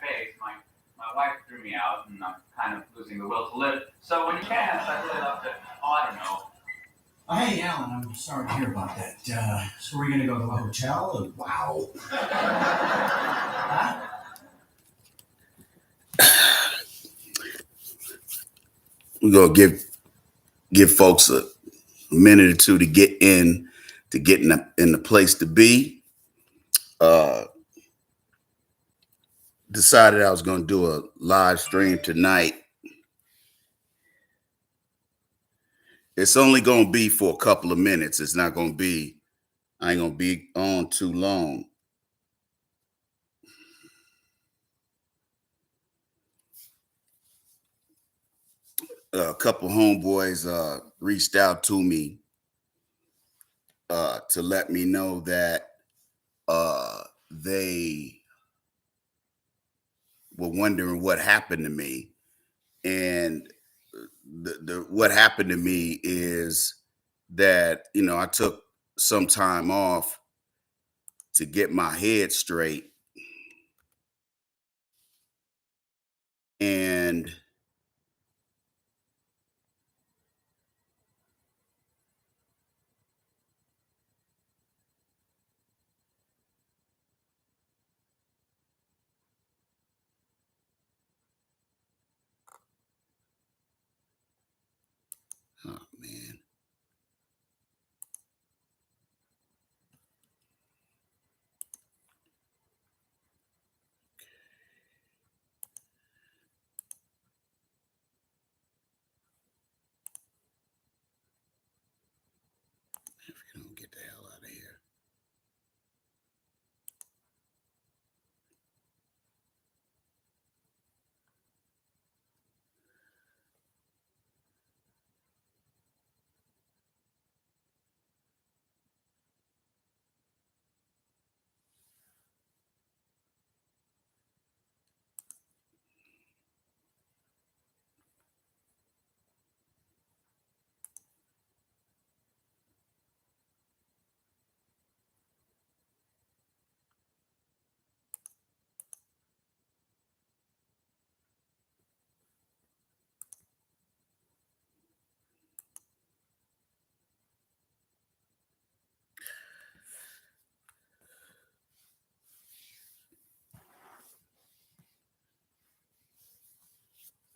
face. My wife threw me out, and I'm kind of losing the will to live. So when you can, I'd really love to. Oh, I don't know. Hey, Alan, I'm sorry to hear about that. So we're going to go to a hotel? Wow. Huh? We're going to give folks a minute or two to get in the place to be. Decided I was going to do a live stream tonight. It's only going to be for a couple of minutes. It's not going to be, I ain't going to be on too long. A couple homeboys reached out to me to let me know that they were wondering what happened to me. And what happened to me is that, I took some time off to get my head straight. And oh man. If you don't get the hell out of here.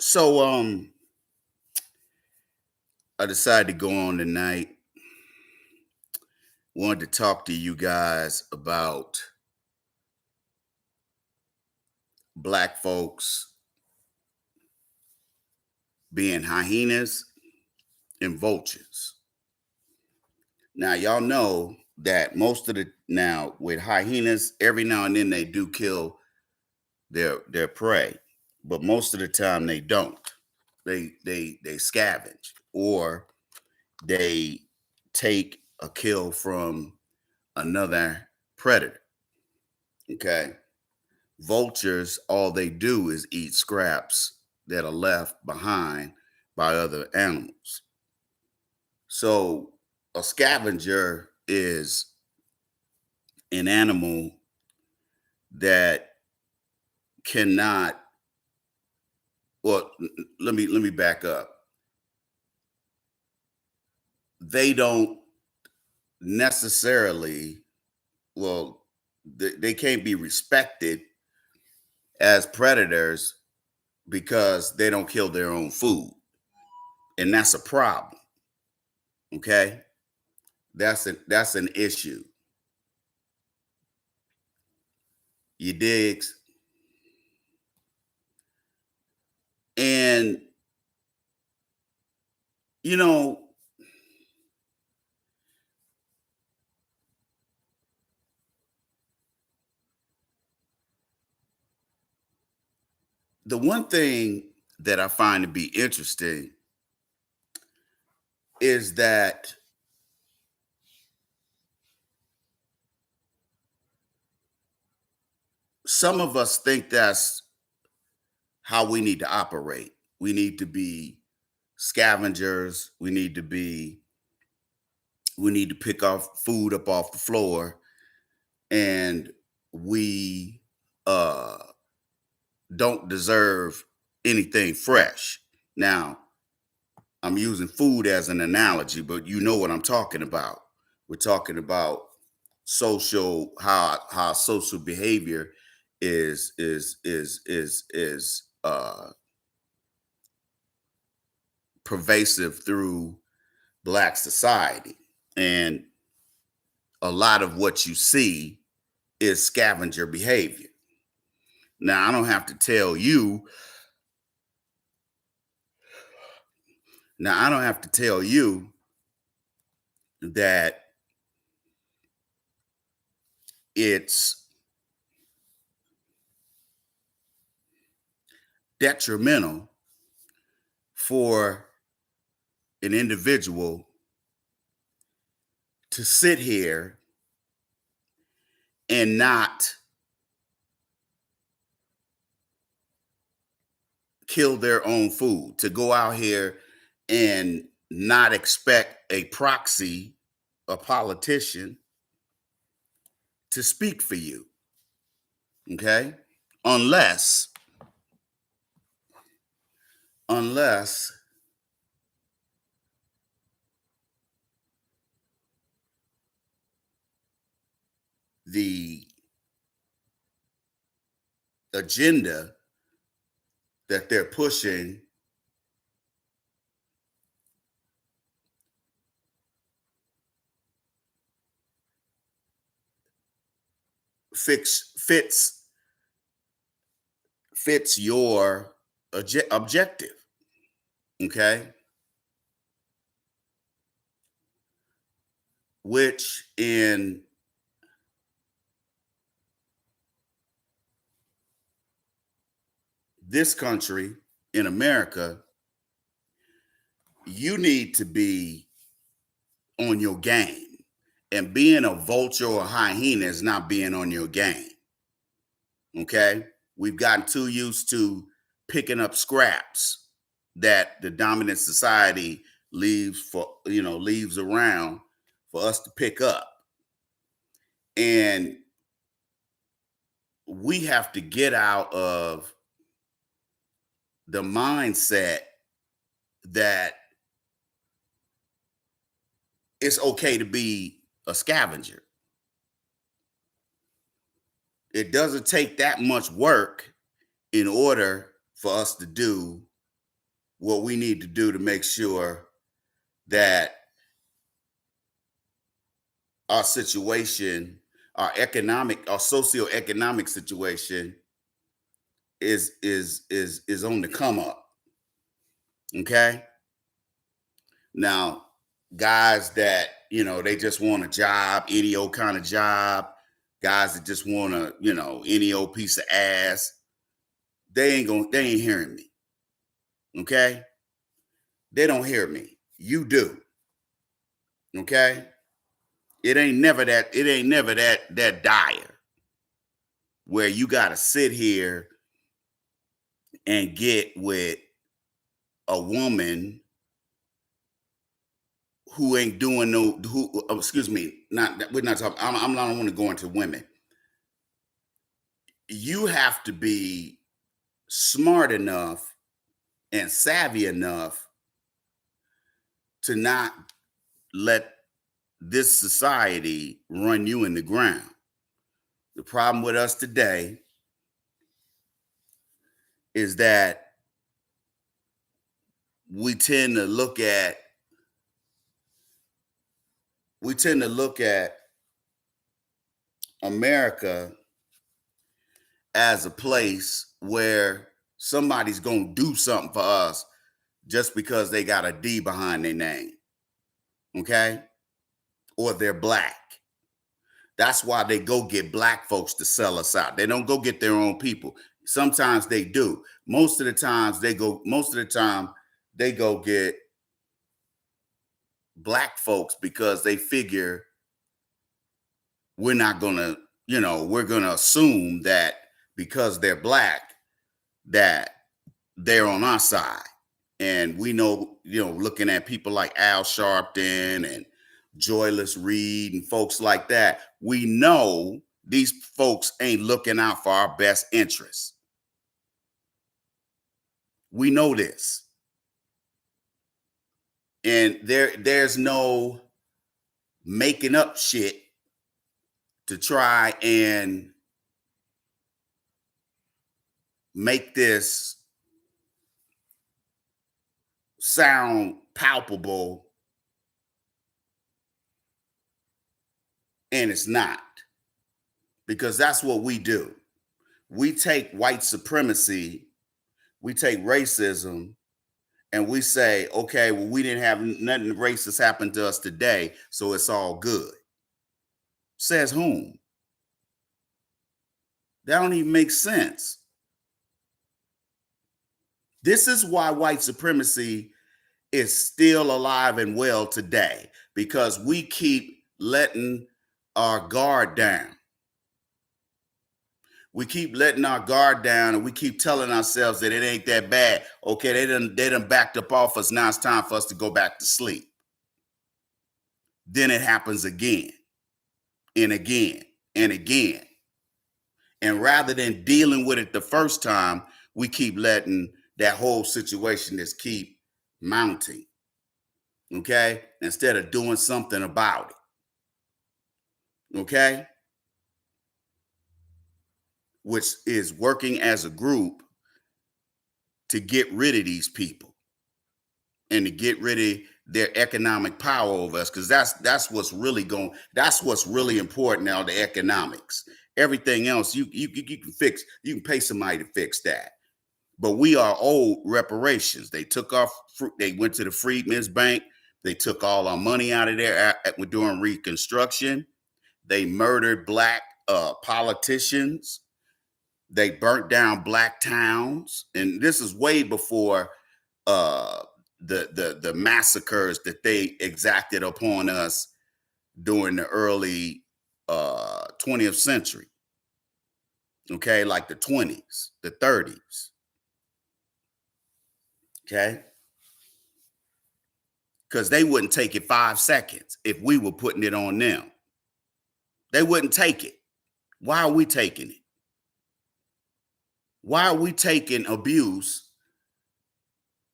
So I decided to go on tonight. Wanted to talk to you guys about Black folks being hyenas and vultures. Now, y'all know that now with hyenas, every now and then they do kill their prey, but most of the time they don't. They scavenge, or they take a kill from another predator. Okay. Vultures, all they do is eat scraps that are left behind by other animals. So a scavenger is an animal that cannot, well, let me back up. They don't necessarily, well, they can't be respected as predators because they don't kill their own food. And that's a problem. Okay? That's an issue. You digs? And the one thing that I find to be interesting is that some of us think that's how we need to operate. We need to be scavengers. We need to pick off food up off the floor, and we don't deserve anything fresh. Now, I'm using food as an analogy, but you know what I'm talking about. We're talking about how social behavior is pervasive through Black society, and a lot of what you see is scavenger behavior. Now, I don't have to tell you. Now, I don't have to tell you that it's detrimental for an individual to sit here and not kill their own food, to go out here and not expect a proxy, a politician, to speak for you. Okay? Unless the agenda that they're pushing fits your objective. Okay? Which in this country, in America, you need to be on your game. And being a vulture or hyena is not being on your game. Okay? We've gotten too used to picking up scraps that the dominant society leaves around for us to pick up. And we have to get out of the mindset that it's okay to be a scavenger. It doesn't take that much work in order for us to do what we need to do to make sure that our situation, our socioeconomic situation is on the come up. Okay? Now, guys that, they just want a job, any old kind of job, guys that just want a, any old piece of ass, they ain't hearing me. Okay? They don't hear me. You do. Okay? It ain't never that dire where you gotta sit here and get with a woman who ain't doing we're not talking, I don't want to go into women. You have to be smart enough and savvy enough to not let this society run you in the ground. The problem with us today is that we tend to look at America as a place where somebody's going to do something for us just because they got a D behind their name. Okay? Or they're Black. That's why they go get Black folks to sell us out. They don't go get their own people. Sometimes they do. Most of the time they go get Black folks because they figure we're not going to, we're going to assume that because they're Black, that they're on our side. And we know, looking at people like Al Sharpton and Joyless Reed and folks like that, we know these folks ain't looking out for our best interests. We know this. And there's no making up shit to try and make this sound palpable, and it's not. Because that's what we do. We take white supremacy, we take racism, and we say, okay, well, we didn't have nothing racist happen to us today, so it's all good. Says whom? That don't even make sense. This is why white supremacy is still alive and well today, because we keep letting our guard down. We keep letting our guard down, and we keep telling ourselves that it ain't that bad. Okay, they done backed up off us. Now it's time for us to go back to sleep. Then it happens again and again and again. And rather than dealing with it the first time, we keep letting that whole situation just keep mounting. Okay? Instead of doing something about it. Okay? Which is working as a group to get rid of these people and to get rid of their economic power over us, because that's what's really important now, the economics. Everything else you can fix, you can pay somebody to fix that. But we are owed reparations. They went to the Freedmen's Bank, they took all our money out of there during Reconstruction. They murdered black politicians. They burnt down black towns, and this is way before the massacres that they exacted upon us during the early 20th century. Okay, like the 20s, the 30s. Okay, because they wouldn't take it 5 seconds if we were putting it on them. They wouldn't take it. Why are we taking it? Why are we taking abuse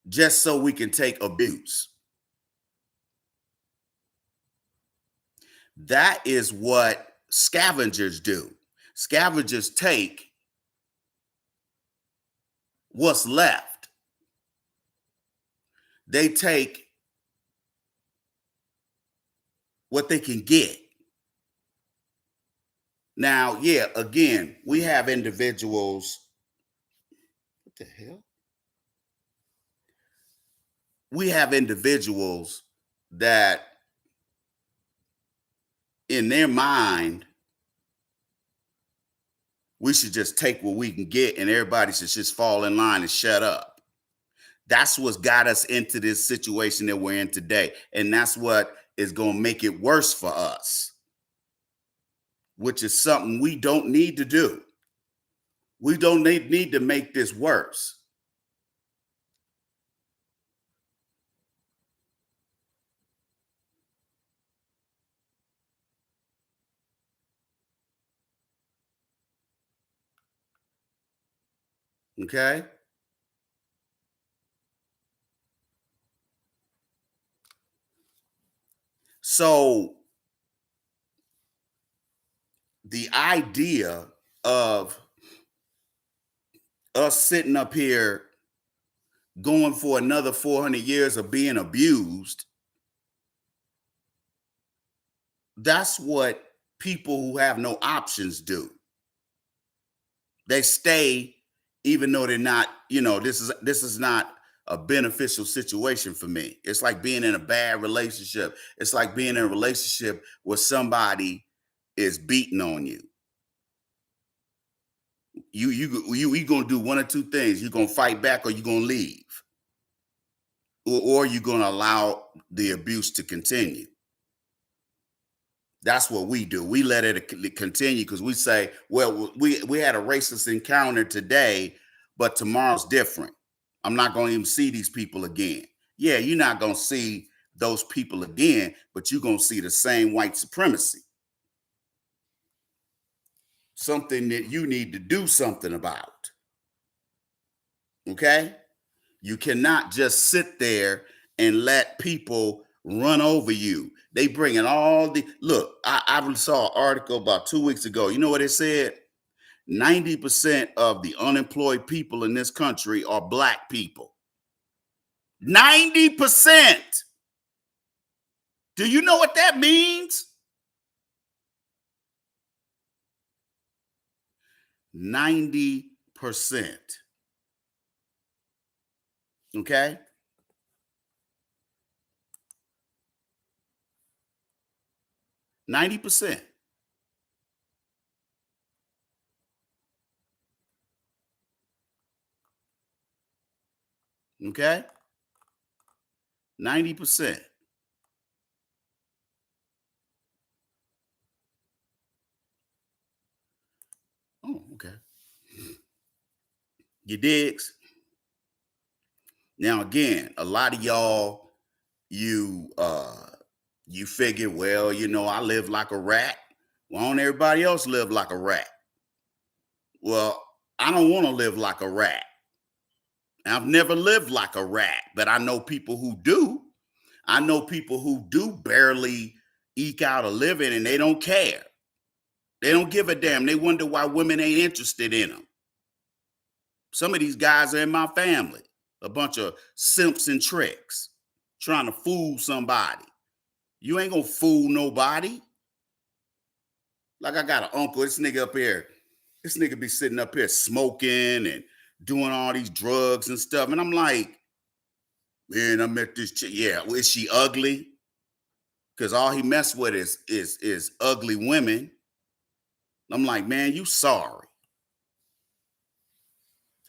just so we can take abuse? That is what scavengers do. Scavengers take what's left. They take what they can get. Now, yeah, again, we have individuals. What the hell? We have individuals that in their mind, we should just take what we can get and everybody should just fall in line and shut up. That's what's got us into this situation that we're in today. And that's what is going to make it worse for us, which is something we don't need to do. We don't need to make this worse. Okay? So the idea of us sitting up here going for another 400 years of being abused, that's what people who have no options do. They stay even though they're not, this is not a beneficial situation for me. It's like being in a bad relationship. It's like being in a relationship where somebody is beating on you. You gonna do one or two things. You're gonna fight back or you're gonna leave. Or you're gonna allow the abuse to continue. That's what we do. We let it continue because we say, well, we had a racist encounter today, but tomorrow's different. I'm not going to even see these people again. Yeah, you're not going to see those people again, but you're going to see the same white supremacy. Something that you need to do something about. Okay? You cannot just sit there and let people run over you. They bringing all the look. I saw an article about 2 weeks ago. You know what it said? 90% of the unemployed people in this country are black people. 90%. Do you know what that means? 90%. Okay? 90%. Okay? 90%. Oh, okay. You digs? Now again, a lot of y'all, you figure, well, you know, I live like a rat. Why don't everybody else live like a rat? Well, I don't want to live like a rat. I've never lived like a rat, but I know people who do. I know people who do barely eke out a living and they don't care. They don't give a damn. They wonder why women ain't interested in them. Some of these guys are in my family, a bunch of simps and tricks trying to fool somebody. You ain't gonna fool nobody. Like I got an uncle, this nigga up here, this nigga be sitting up here smoking and doing all these drugs and stuff. And I'm like, man, I met this chick. Yeah, well, is she ugly? Because all he messed with is ugly women. I'm like, man, you sorry.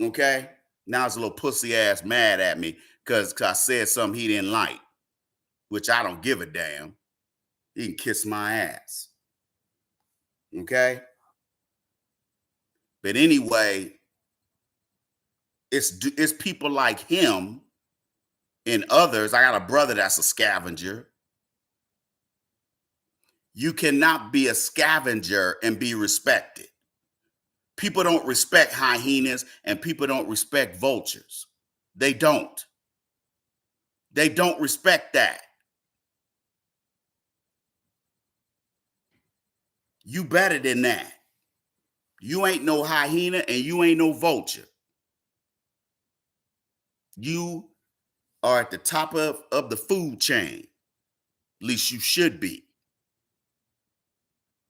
Okay? Now it's a little pussy ass mad at me because I said something he didn't like, which I don't give a damn. He can kiss my ass. Okay? But anyway, it's people like him and others. I got a brother that's a scavenger. You cannot be a scavenger and be respected. People don't respect hyenas and people don't respect vultures. They don't. They don't respect that. You better than that. You ain't no hyena and you ain't no vulture. You are at the top of the food chain. At least you should be.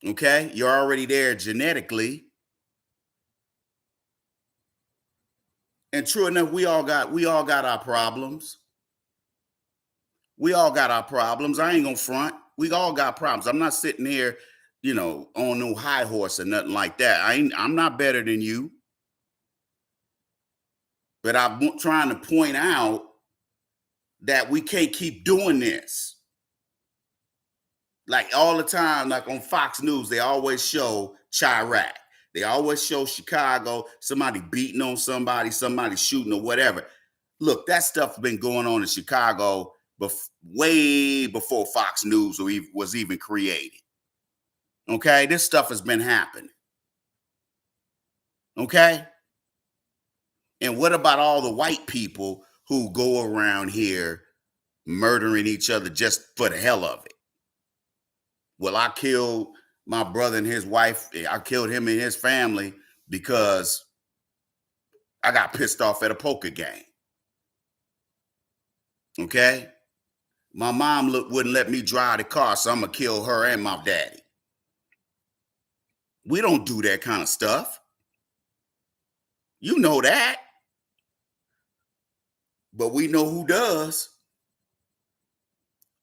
Okay? You're already there genetically. And true enough, we all got our problems. We all got our problems. I ain't gonna front. We all got problems. I'm not sitting here, you know, on no high horse or nothing like that. I'm not better than you. But I'm trying to point out that we can't keep doing this. Like all the time, like on Fox News, they always show Chirac. They always show Chicago, somebody beating on somebody, somebody shooting or whatever. Look, that stuff been going on in Chicago way before Fox News was even created. Okay, this stuff has been happening. Okay? And what about all the white people who go around here murdering each other just for the hell of it? Well, I killed my brother and his wife. I killed him and his family because I got pissed off at a poker game. Okay? My mom wouldn't let me drive the car, so I'm going to kill her and my daddy. We don't do that kind of stuff. You know that. But we know who does.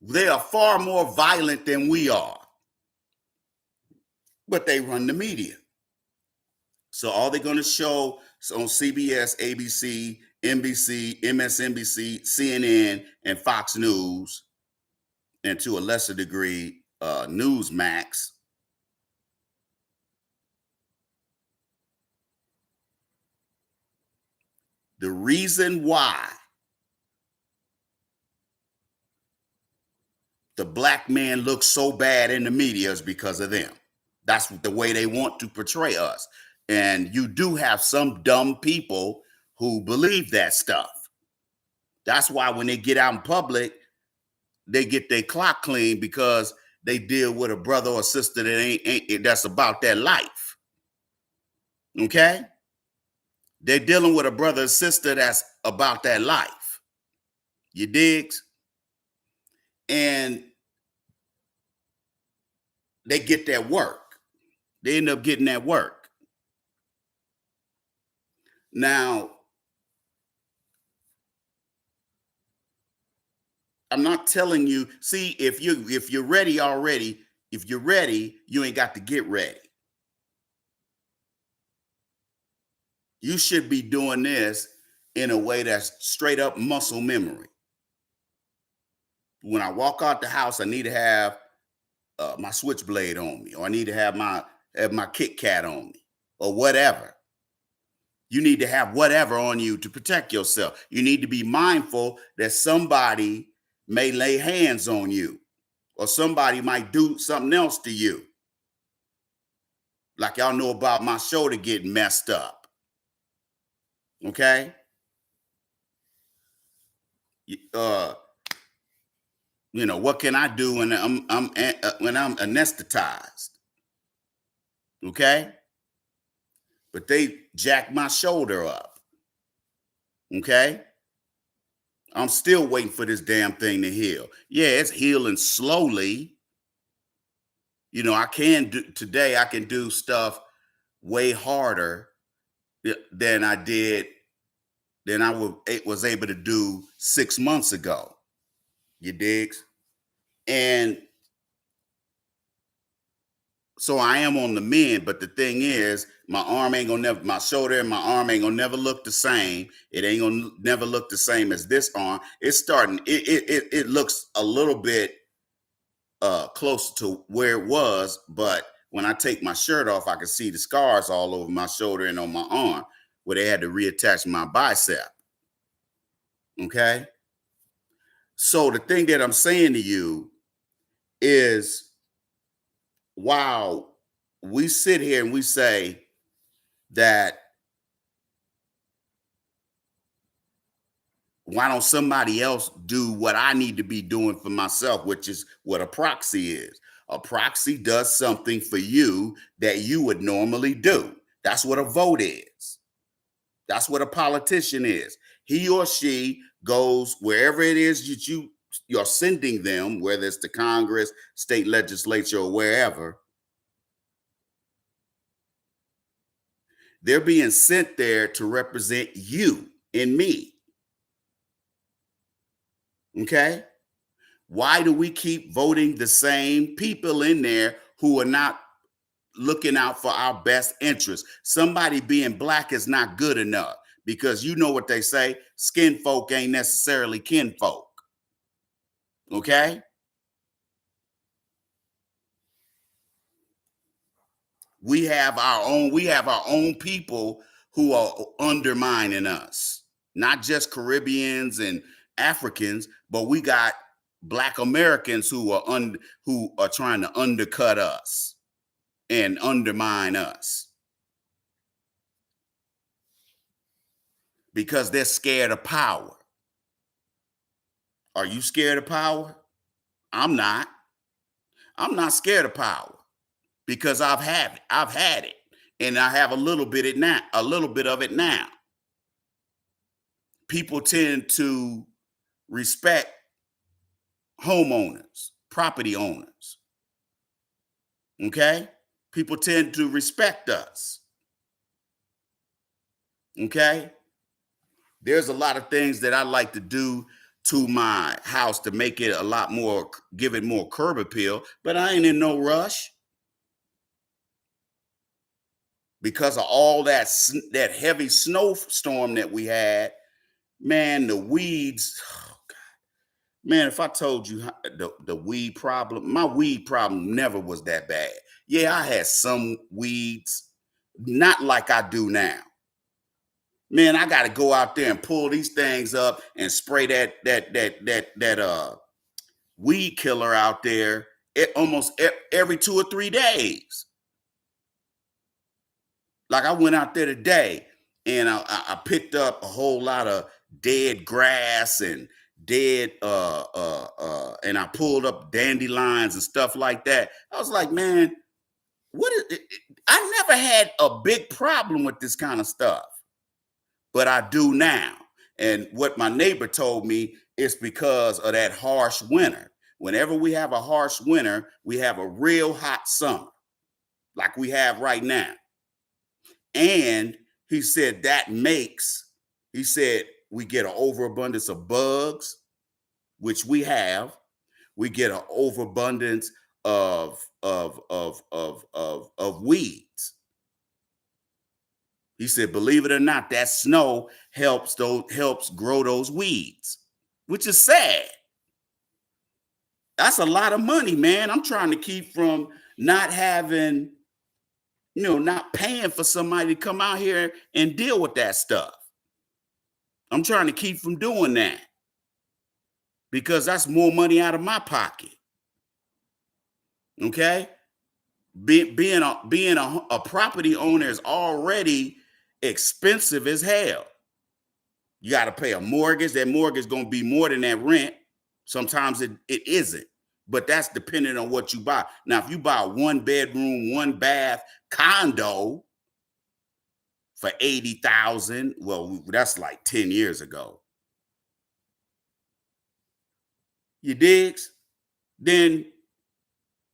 They are far more violent than we are. But they run the media. So all they're going to show on CBS, ABC, NBC, MSNBC, CNN, and Fox News, and to a lesser degree, Newsmax. The reason why the black man looks so bad in the media is because of them. That's the way they want to portray us. And you do have some dumb people who believe that stuff. That's why when they get out in public, they get their clock clean, because they deal with a brother or sister that ain't that's about that life. Okay? They're dealing with a brother or sister that's about that life. You digs? And they get that work. They end up getting that work. Now, I'm not telling you, see, if you're ready already, if you're ready, you ain't got to get ready. You should be doing this in a way that's straight up muscle memory. When I walk out the house, I need to have my switchblade on me, or I need to have my Kit Kat on me, or whatever. You need to have whatever on you to protect yourself. You need to be mindful that somebody may lay hands on you, or somebody might do something else to you. Like y'all know about my shoulder getting messed up. Okay? What can I do when I'm anesthetized? Okay? But they jacked my shoulder up. Okay? I'm still waiting for this damn thing to heal. Yeah, it's healing slowly. I can do stuff way harder than I was able to do 6 months ago. You digs? And so I am on the mend, but the thing is, my shoulder and my arm ain't gonna never look the same. It ain't gonna never look the same as this arm. It's starting, it looks a little bit close to where it was, but when I take my shirt off, I can see the scars all over my shoulder and on my arm where they had to reattach my bicep. Okay? So the thing that I'm saying to you is, wow, we sit here and we say that, why don't somebody else do what I need to be doing for myself, which is what a proxy is. A proxy does something for you that you would normally do. That's what a vote is. That's what a politician is. He or she goes wherever it is that you're sending them, whether it's to Congress, state legislature, or wherever. They're being sent there to represent you and me. Okay? Why do we keep voting the same people in there who are not looking out for our best interests? Somebody being black is not good enough, because you know what they say, skin folk ain't necessarily kin folk. Okay? We have our own people who are undermining us. Not just Caribbeans and Africans, but we got Black Americans who are trying to undercut us and undermine us because they're scared of power. Are you scared of power? I'm not. I'm not scared of power because I've had it, and I have a little bit of it now. People tend to respect homeowners, property owners. Okay? People tend to respect us. Okay? There's a lot of things that I like to do to my house to make it give it more curb appeal, but I ain't in no rush. Because of all that heavy snowstorm that we had, man, the weeds, oh God. Man, if I told you the weed problem, my weed problem never was that bad. Yeah, I had some weeds, not like I do now. Man, I got to go out there and pull these things up and spray that weed killer out there almost every 2 or 3 days. Like I went out there today and I picked up a whole lot of dead grass and dead and I pulled up dandelions and stuff like that. I was like, man, what is it? I never had a big problem with this kind of stuff, but I do now. And what my neighbor told me is because of that harsh winter. Whenever we have a harsh winter, we have a real hot summer, like we have right now. And he said he said we get an overabundance of bugs, which we have. We get an overabundance of weeds. He said, believe it or not, that snow helps grow those weeds, which is sad. That's a lot of money, man. I'm trying to keep from not having, not paying for somebody to come out here and deal with that stuff. I'm trying to keep from doing that because that's more money out of my pocket. Okay? Being a property owner is already expensive as hell. You got to pay a mortgage. That mortgage is going to be more than that rent. Sometimes it isn't, but that's dependent on what you buy. Now, if you buy a 1-bedroom, 1-bath condo for $80,000, well, that's like 10 years ago. You digs? Then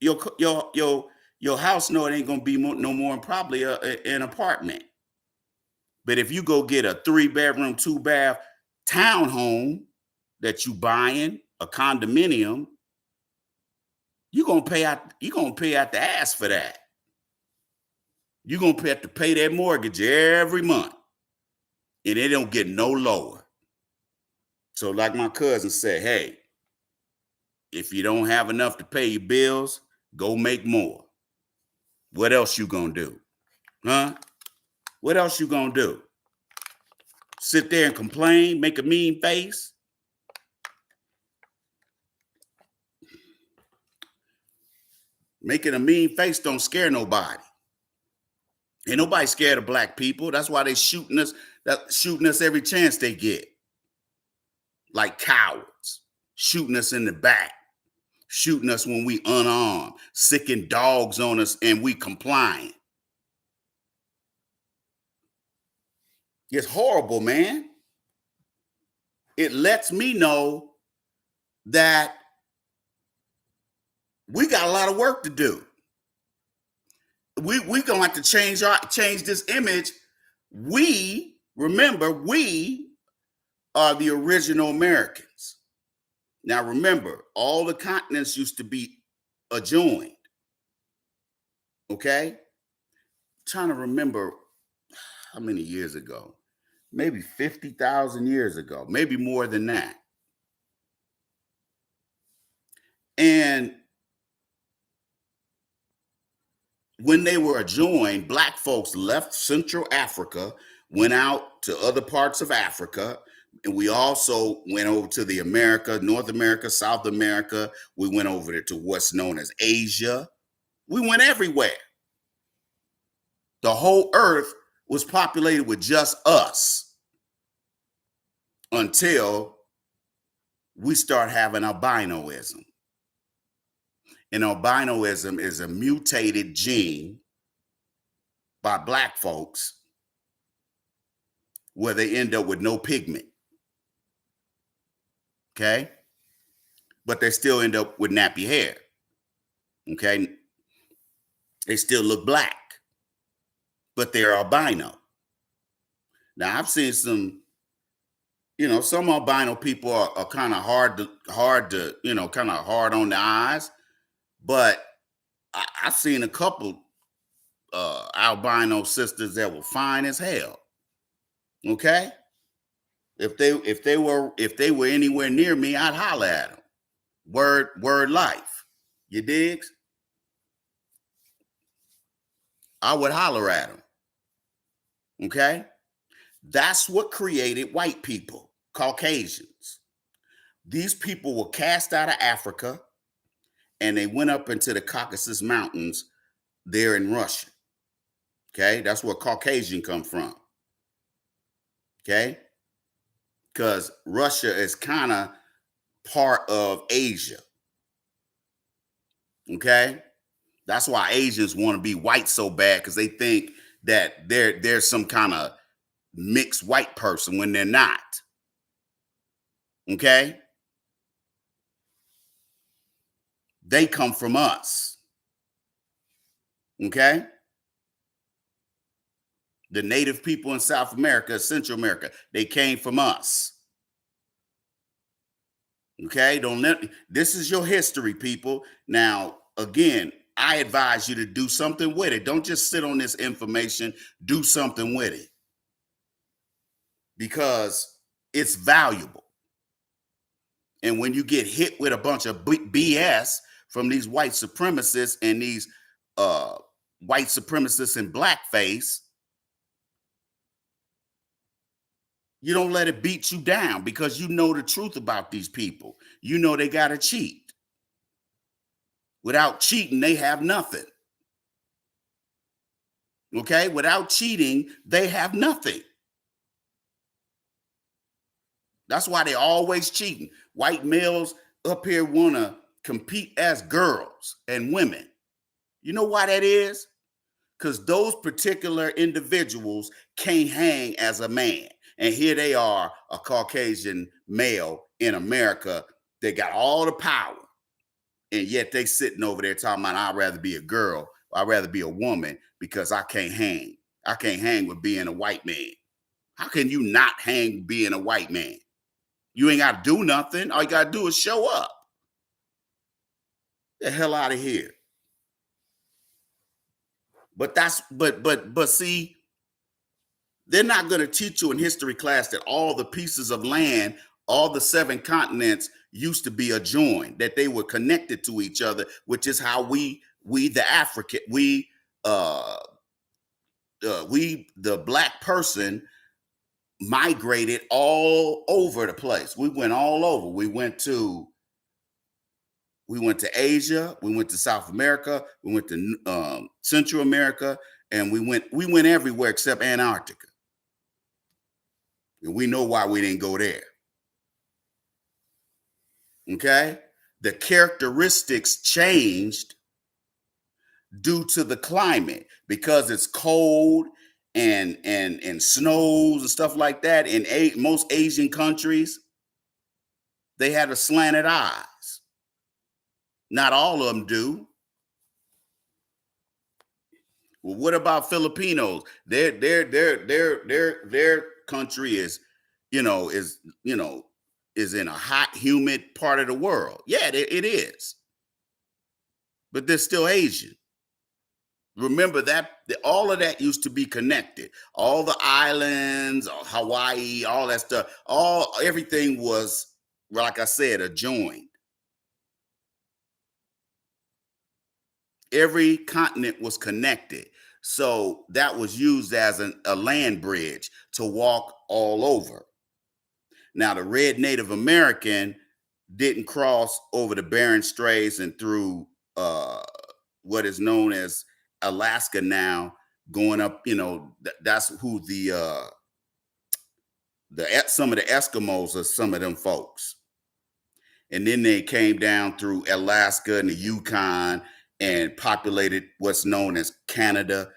your house note ain't gonna be no more than probably an apartment. But if you go get a 3-bedroom, 2-bath townhome that you buying, a condominium, you're gonna pay out the ass for that. You're gonna have to pay that mortgage every month. And it don't get no lower. So like my cousin said, hey, if you don't have enough to pay your bills, go make more. What else you gonna do? Huh? What else you gonna do? Sit there and complain, make a mean face? Making a mean face don't scare nobody. Ain't nobody scared of black people. That's why they shooting us every chance they get. Like cowards. Shooting us in the back. Shooting us when we unarmed. Sicking dogs on us and we complying. It's horrible, man. It lets me know that we got a lot of work to do. We gonna have to change this image. Remember, we are the original Americans. Now remember, all the continents used to be adjoined. Okay? I'm trying to remember how many years ago. Maybe 50,000 years ago, maybe more than that. And when they were adjoined, black folks left Central Africa, went out to other parts of Africa, and we also went over to North America, South America. We went over there to what's known as Asia. We went everywhere. The whole earth was populated with just us until we start having albinoism. And albinoism is a mutated gene by black folks where they end up with no pigment. Okay? But they still end up with nappy hair. Okay? They still look black, but they're albino. Now, I've seen some albino people are kind of hard to, kind of hard on the eyes. But I've seen a couple albino sisters that were fine as hell. Okay? If they were anywhere near me, I'd holler at them. Word life. You digs? I would holler at them. Okay? That's what created white people, Caucasians. These people were cast out of Africa and they went up into the Caucasus Mountains there in Russia. Okay? That's where Caucasian come from. Okay? because Russia is kind of part of Asia. Okay, that's why Asians want to be white so bad, because they think that there's some kind of mixed white person when they're not. Okay, they come from us. Okay, the native people in South America, Central America, they came from us. Okay, don't let this is your history, people. Now, again, I advise you to do something with it. Don't just sit on this information, do something with it, because it's valuable. And when you get hit with a bunch of BS from these white supremacists and these white supremacists in blackface, you don't let it beat you down, because you know the truth about these people. You know they got to cheat. Without cheating, they have nothing. Okay? Without cheating, they have nothing. That's why they're always cheating. White males up here want to compete as girls and women. You know why that is? Because those particular individuals can't hang as a man. And here they are, a Caucasian male in America. They got all the power. And yet they sitting over there talking about, I'd rather be a girl. I'd rather be a woman because I can't hang. I can't hang with being a white man. How can you not hang being a white man? You ain't got to do nothing. All you got to do is show up. Get the hell out of here. But see, they're not going to teach you in history class that all the pieces of land, all the 7 continents used to be adjoined, that they were connected to each other, which is how we the African, the black person migrated all over the place. We went all over. We went to Asia, we went to South America, we went to Central America, and we went everywhere except Antarctica. And we know why we didn't go there. Okay? The characteristics changed due to the climate, because it's cold and snows and stuff like that. In most Asian countries, they had a slanted eyes. Not all of them do. Well, what about Filipinos? Their country is in a hot, humid part of the world. Yeah, it is. But they're still Asian. Remember that all of that used to be connected. All the islands, Hawaii, all that stuff, everything was, like I said, adjoined. Every continent was connected. So that was used as a land bridge to walk all over. Now, the red Native American didn't cross over the Bering Straits and through what is known as Alaska now, going up, that's who some of the Eskimos are, some of them folks. And then they came down through Alaska and the Yukon and populated what's known as Canada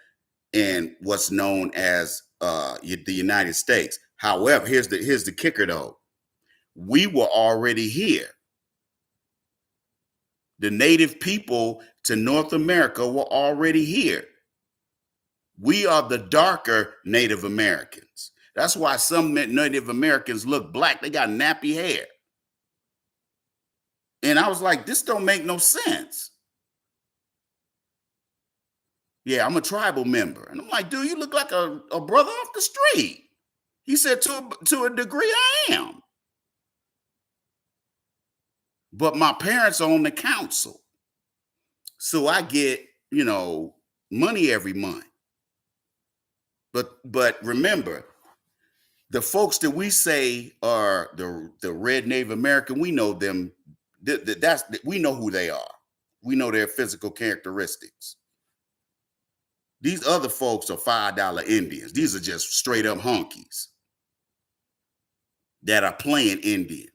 and what's known as the United States. However, here's the kicker though. We were already here. The native people to North America were already here. We are the darker Native Americans. That's why some Native Americans look black. They got nappy hair. And I was like, this don't make no sense. Yeah, I'm a tribal member. And I'm like, dude, you look like a brother off the street. He said, to a degree, I am. But my parents are on the council. So I get, money every month. But remember, the folks that we say are the red Native American, we know them. We know who they are. We know their physical characteristics. These other folks are $5 Indians. These are just straight up honkies. that are playing Indian,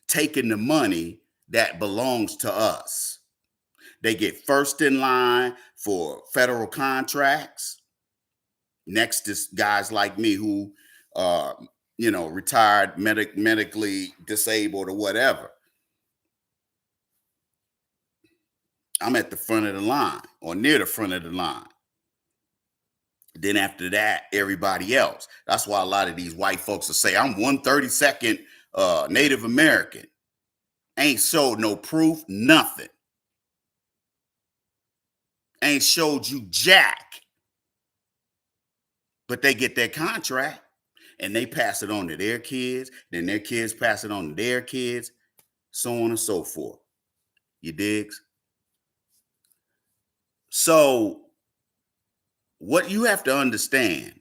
taking the money that belongs to us. They get first in line for federal contracts. Next is guys like me who retired, medically disabled or whatever. I'm at the front of the line or near the front of the line. Then after that, everybody else. That's why a lot of these white folks will say, I'm 132nd Native American. Ain't showed no proof, nothing. Ain't showed you jack. But they get their contract and they pass it on to their kids. Then their kids pass it on to their kids, so on and so forth. You digs? So what you have to understand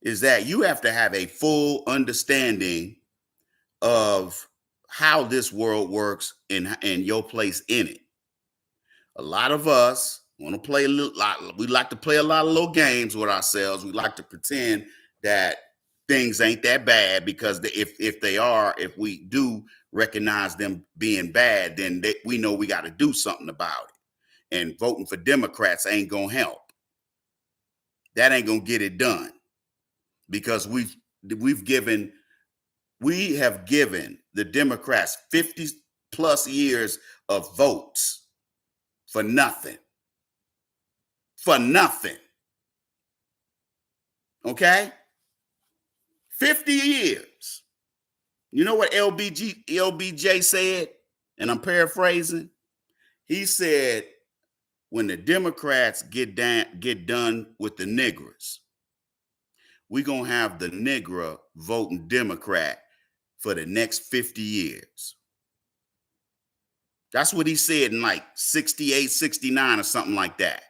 is that you have to have a full understanding of how this world works and your place in it. A lot of us want to play we like to play a lot of little games with ourselves. We like to pretend that things ain't that bad because if we do recognize them being bad, then we know we got to do something about it. And voting for Democrats ain't going to help. That ain't going to get it done because we have given the Democrats 50 plus years of votes for nothing. For nothing. Okay? 50 years. You know what LBJ said? And I'm paraphrasing. He said, when the Democrats get done with the niggers, we're going to have the nigger voting Democrat for the next 50 years. That's what he said in like 68, 69 or something like that.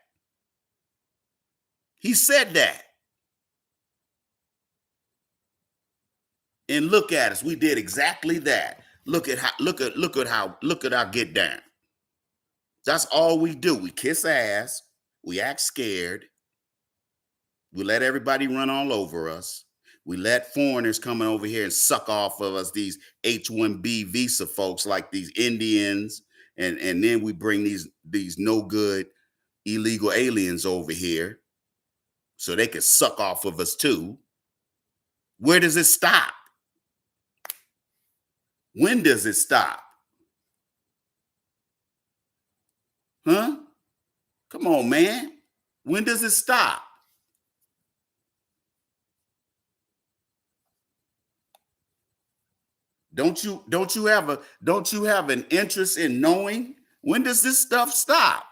He said that. And look at us. We did exactly that. Look at our get down. That's all we do. We kiss ass. We act scared. We let everybody run all over us. We let foreigners coming over here and suck off of us, these H-1B visa folks like these Indians. And then we bring these no good illegal aliens over here so they can suck off of us too. Where does it stop? When does it stop? Huh? Come on, man. When does it stop? Don't you have an interest in knowing when does this stuff stop?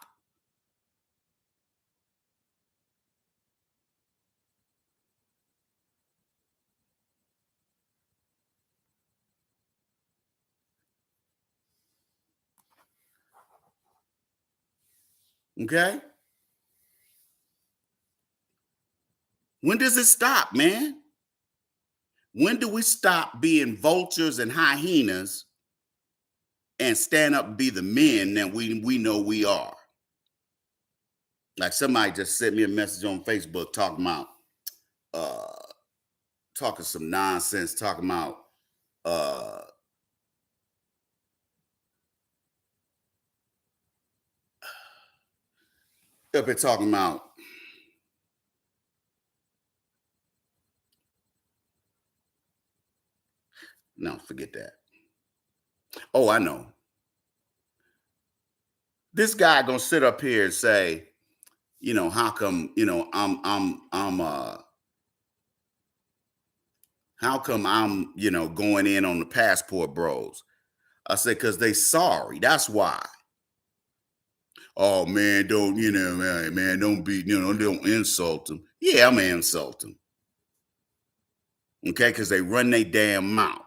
Okay? When does it stop, man? When do we stop being vultures and hyenas and stand up and be the men that we know we are? Like somebody just sent me a message on Facebook talking some nonsense, talking about up here talking about no, forget that. Oh, I know. This guy gonna sit up here and say, how come, how come I'm, going in on the passport bros? I said, because they sorry. That's why. Oh man, don't, man, don't be, don't insult them. Yeah, I'm gonna insult them. Okay, because they run their damn mouth.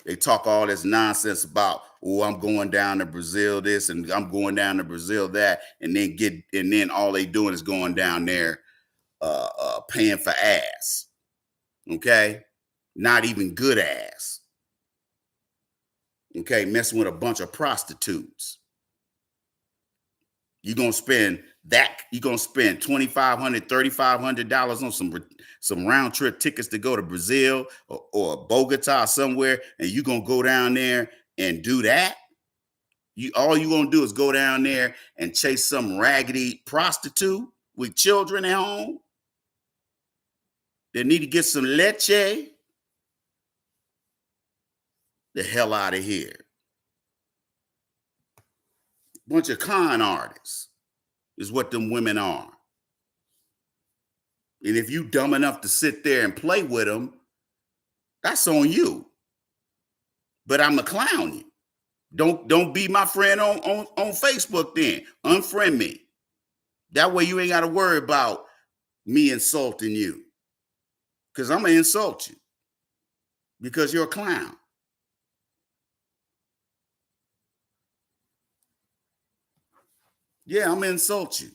They talk all this nonsense about, oh, I'm going down to Brazil this and I'm going down to Brazil that, and then all they doing is going down there paying for ass. Okay? Not even good ass. Okay, messing with a bunch of prostitutes. You're gonna spend that. You're gonna spend $2,500, $3,500 on some round trip tickets to go to Brazil or Bogota or somewhere, and you're gonna go down there and do that. All you're gonna do is go down there and chase some raggedy prostitute with children at home that need to get some leche. The hell out of here. Bunch of con artists is what them women are. And if you dumb enough to sit there and play with them, that's on you. But I'm going to clown you. Don't be my friend on Facebook then. Unfriend me. That way you ain't got to worry about me insulting you. Because I'm going to insult you. Because you're a clown. Yeah, I'm going to insult you.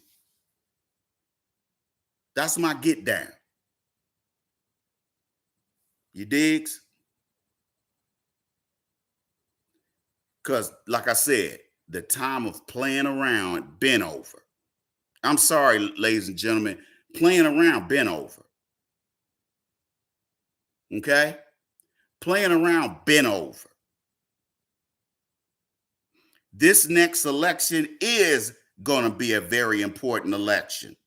That's my get down. You digs? Because, like I said, the time of playing around been over. I'm sorry, ladies and gentlemen, playing around been over. Okay? Playing around been over. This next election is going to be a very important election.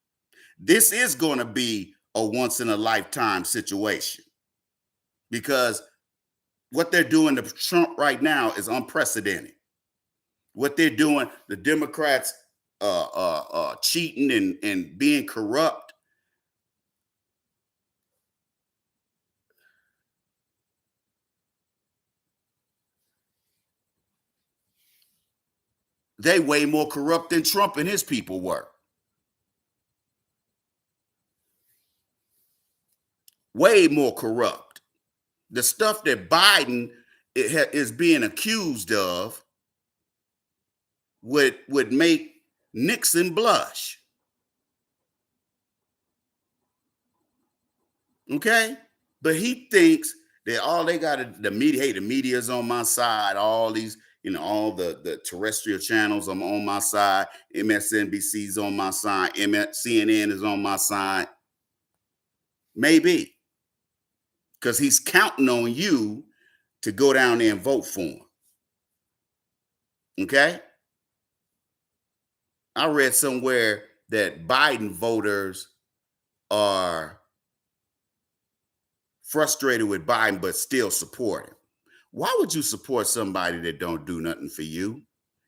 This is going to be a once in a lifetime situation because what they're doing to Trump right now is unprecedented. What they're doing, the Democrats cheating and being corrupt. They way more corrupt than Trump and his people were. Way more corrupt. The stuff that Biden is being accused of would make Nixon blush. Okay? But he thinks that all they got the media is on my side, all these, all the terrestrial channels are on my side, MSNBC's on my side, CNN is on my side. Maybe. Because he's counting on you to go down there and vote for him. Okay? I read somewhere that Biden voters are frustrated with Biden, but still support him. Why would you support somebody that don't do nothing for you?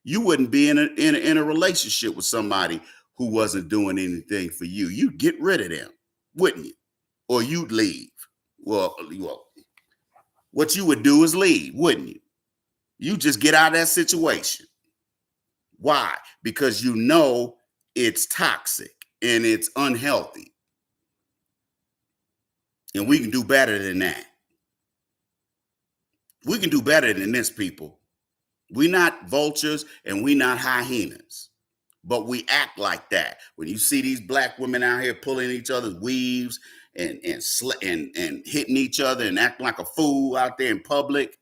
You wouldn't be in a relationship with somebody who wasn't doing anything for you. You'd get rid of them, wouldn't you? Or you'd leave. Well, what you would do is leave, wouldn't you? You just get out of that situation. Why? Because you know it's toxic and it's unhealthy. And we can do better than that. We can do better than this, people. We're not vultures and we're not hyenas. But we act like that. When you see these black women out here pulling each other's weaves and hitting each other and acting like a fool out there in public,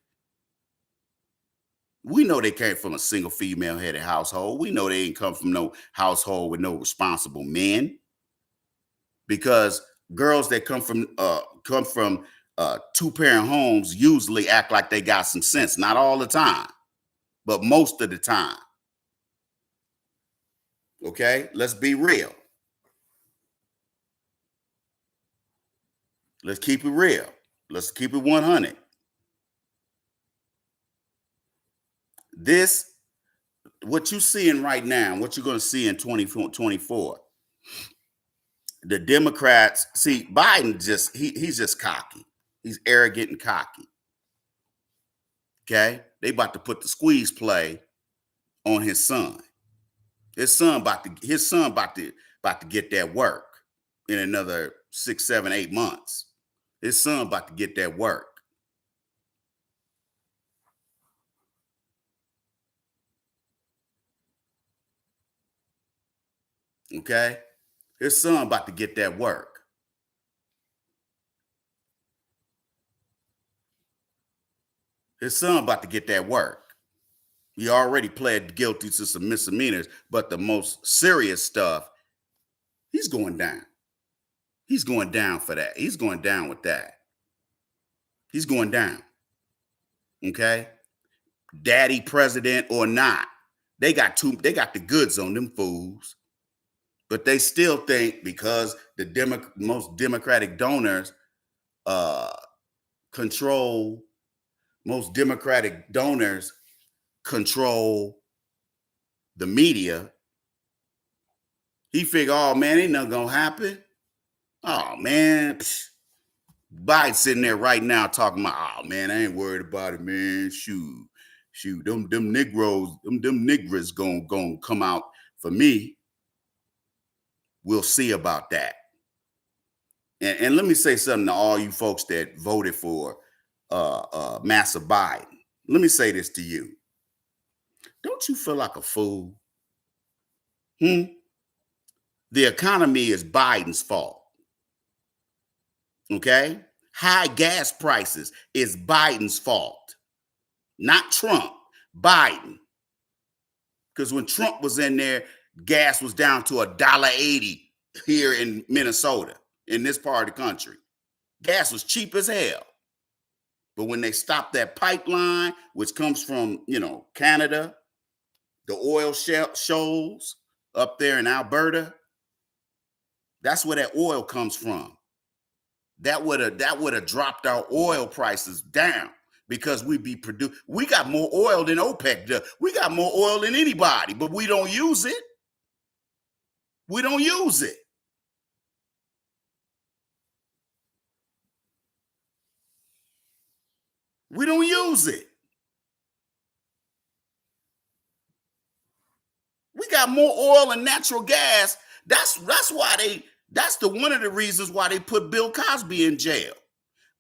we know they came from a single female-headed household. We know they ain't come from no household with no responsible men. Because girls that come from two-parent homes usually act like they got some sense. Not all the time, but most of the time. Okay, let's be real. Let's keep it real. Let's keep it 100. This, what you're seeing right now, what you're going to see in 2024, the Democrats, see, Biden he's just cocky. He's arrogant and cocky. Okay, they about to put the squeeze play on his son. His son about to get that work in another 6, 7, 8 months. His son about to get that work. Okay? His son about to get that work. His son about to get that work. He already pled guilty to some misdemeanors, but the most serious stuff, he's going down. He's going down for that. He's going down with that. He's going down. Okay? Daddy president or not. They got the goods on them fools. But they still think because the most Democratic donors control the media. He figure, oh man, ain't nothing gonna happen. Oh man, Biden's sitting there right now talking about, oh man, I ain't worried about it, man. Shoot, them Negroes gonna come out for me. We'll see about that. And let me say something to all you folks that voted for Massa Biden. Let me say this to you. Don't you feel like a fool? The economy is Biden's fault. Okay? High gas prices is Biden's fault. Not Trump, Biden. Because when Trump was in there, gas was down to $1.80 here in Minnesota, in this part of the country. Gas was cheap as hell. But when they stopped that pipeline, which comes from, Canada, the oil shoals up there in Alberta, that's where that oil comes from. That would have dropped our oil prices down because we got more oil than OPEC does. We got more oil than anybody, but we don't use it. We don't use it. We don't use it. We got more oil and natural gas. That's one of the reasons why they put Bill Cosby in jail.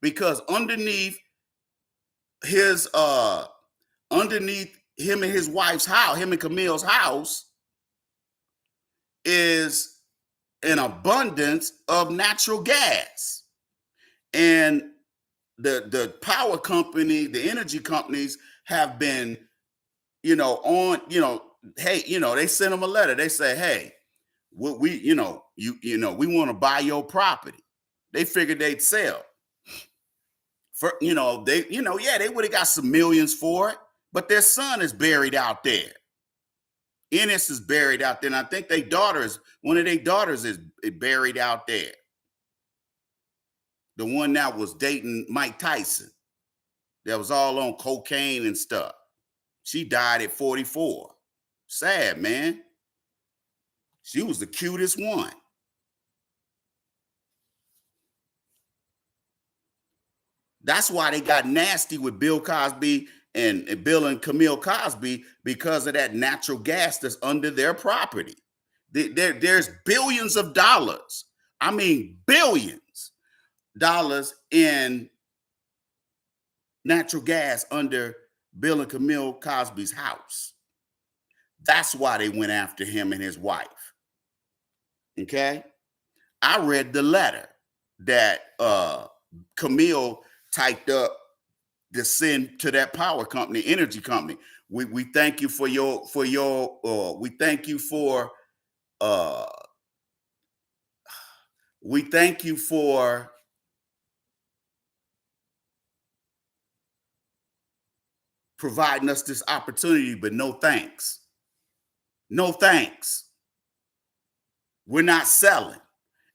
Because underneath him and his wife's house, him and Camille's house, is an abundance of natural gas. And the power company, the energy companies have been, hey, they sent them a letter. They say, hey, we want to buy your property. They figured they'd sell. They would have got some millions for it, but their son is buried out there. Ennis is buried out there, and I think one of their daughters is buried out there. The one that was dating Mike Tyson, that was all on cocaine and stuff. She died at 44. Sad, man. She was the cutest one. That's why they got nasty with Bill Cosby and Bill and Camille Cosby, because of that natural gas that's under their property. There's billions of dollars. I mean, billions dollars in natural gas under Bill and Camille Cosby's house. That's why they went after him and his wife. Okay? I read the letter that Camille typed up to send to that power company, energy company. We thank you for providing us this opportunity, but no thanks. No thanks. We're not selling.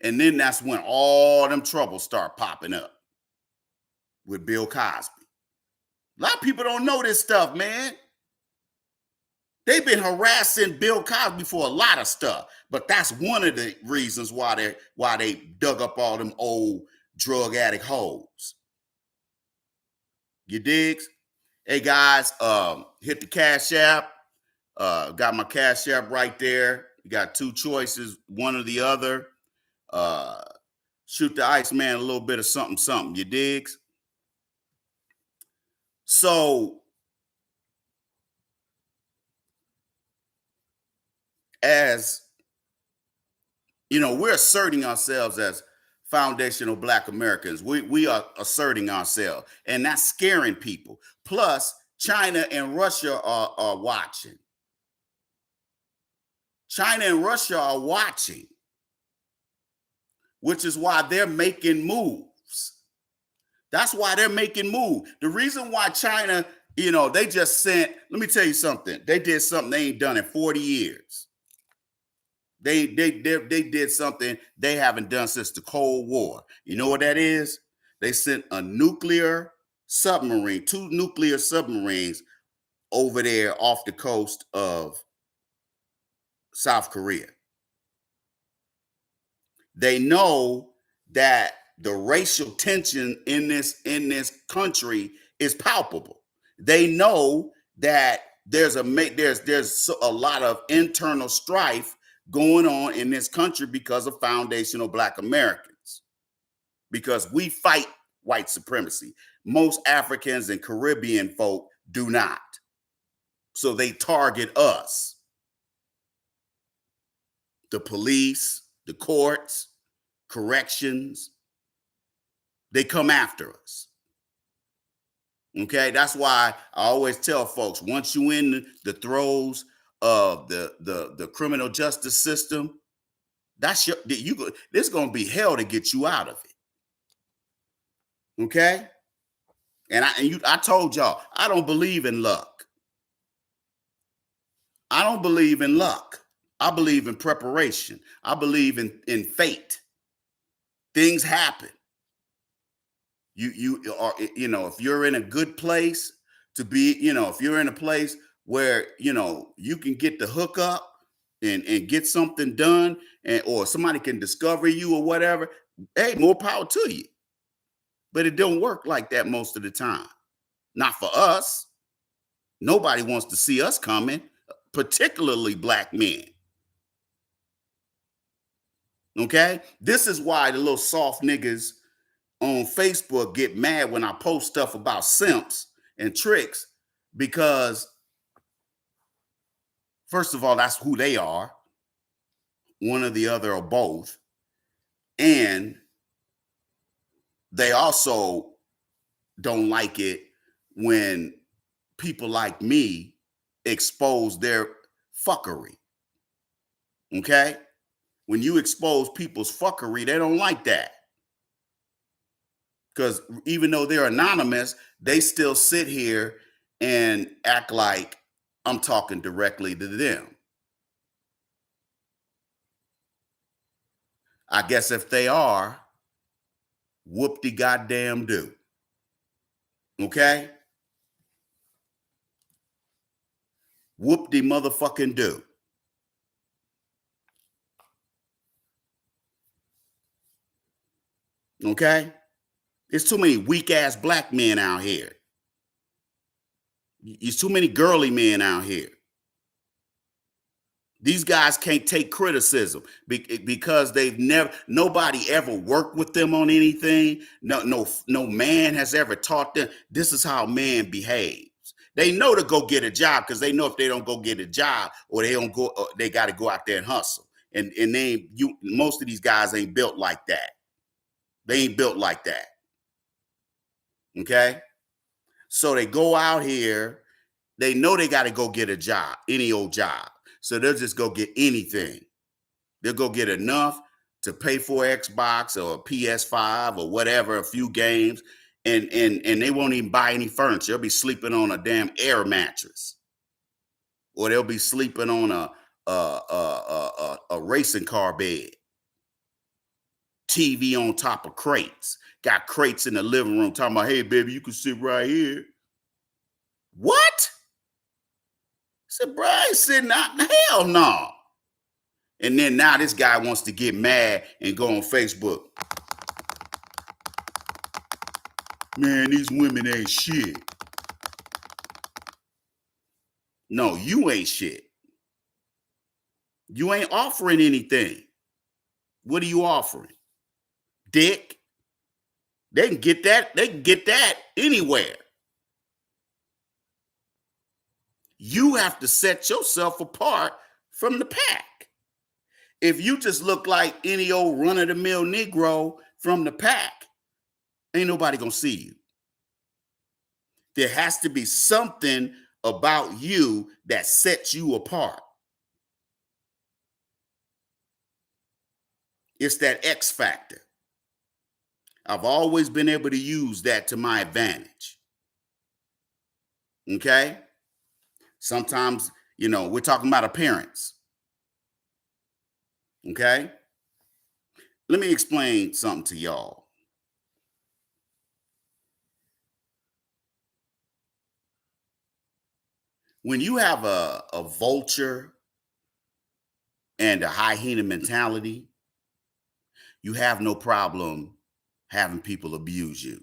And then that's when all them troubles start popping up with Bill Cosby. A lot of people don't know this stuff, man. They've been harassing Bill Cosby for a lot of stuff, but that's one of the reasons why they dug up all them old drug addict hoes. You digs? Hey guys, hit the Cash App. Got my Cash App right there. You got two choices, one or the other. Shoot the Iceman a little bit of something. You digs? So, as we're asserting ourselves as foundational Black Americans. We are asserting ourselves, and that's scaring people. Plus, China and Russia are watching. China and Russia are watching, which is why they're making moves. That's why they're making moves. The reason why China, they just sent, let me tell you something. They did something they ain't done in 40 years. They did something they haven't done since the Cold War. You know what that is? They sent a nuclear submarine, 2 nuclear submarines over there off the coast of South Korea. They know that the racial tension in this country is palpable. They know that there's a lot of internal strife going on in this country because of foundational Black Americans, because we fight white supremacy. Most Africans and Caribbean folk do not. So they target us. The police, the courts, corrections, they come after us. Okay, that's why I always tell folks, once you in the throes of the criminal justice system, this is gonna be hell to get you out of it. Okay, I told y'all, I don't believe in luck. I don't believe in luck. I believe in preparation. I believe in fate. Things happen. You are, if you're in a good place to be, if you're in a place where, you can get the hookup and get something done, or somebody can discover you or whatever, hey, more power to you. But it don't work like that most of the time. Not for us. Nobody wants to see us coming, particularly Black men. Okay? This is why the little soft niggas on Facebook get mad when I post stuff about simps and tricks, because first of all, that's who they are, one or the other or both. And they also don't like it when people like me expose their fuckery. Okay? When you expose people's fuckery, they don't like that. Because even though they're anonymous, they still sit here and act like I'm talking directly to them. I guess if they are, whoop-de goddamn do. Okay? Whoop-de motherfucking do. Okay? There's too many weak-ass Black men out here. There's too many girly men out here. These guys can't take criticism because nobody ever worked with them on anything. No man has ever taught them this is how man behaves. They know to go get a job because they know if they don't go get a job or they got to go out there and hustle. And most of these guys ain't built like that. They ain't built like that. Okay? So they go out here, they know they got to go get a job, any old job. So they'll just go get anything. They'll go get enough to pay for Xbox or a PS5 or whatever, a few games, and they won't even buy any furniture. They'll be sleeping on a damn air mattress, or they'll be sleeping on a racing car bed. TV on top of crates. Got crates in the living room talking about, hey, baby, you can sit right here. What? I said, bro, I ain't sitting out. Hell no. And then now this guy wants to get mad and go on Facebook. Man, these women ain't shit. No, you ain't shit. You ain't offering anything. What are you offering? Dick? They can get that. They can get that anywhere. You have to set yourself apart from the pack. If you just look like any old run-of-the-mill Negro from the pack, ain't nobody gonna see you. There has to be something about you that sets you apart. It's that X factor. I've always been able to use that to my advantage. Okay? Sometimes, we're talking about appearance. Okay? Let me explain something to y'all. When you have a vulture and a hyena mentality, you have no problem having people abuse you.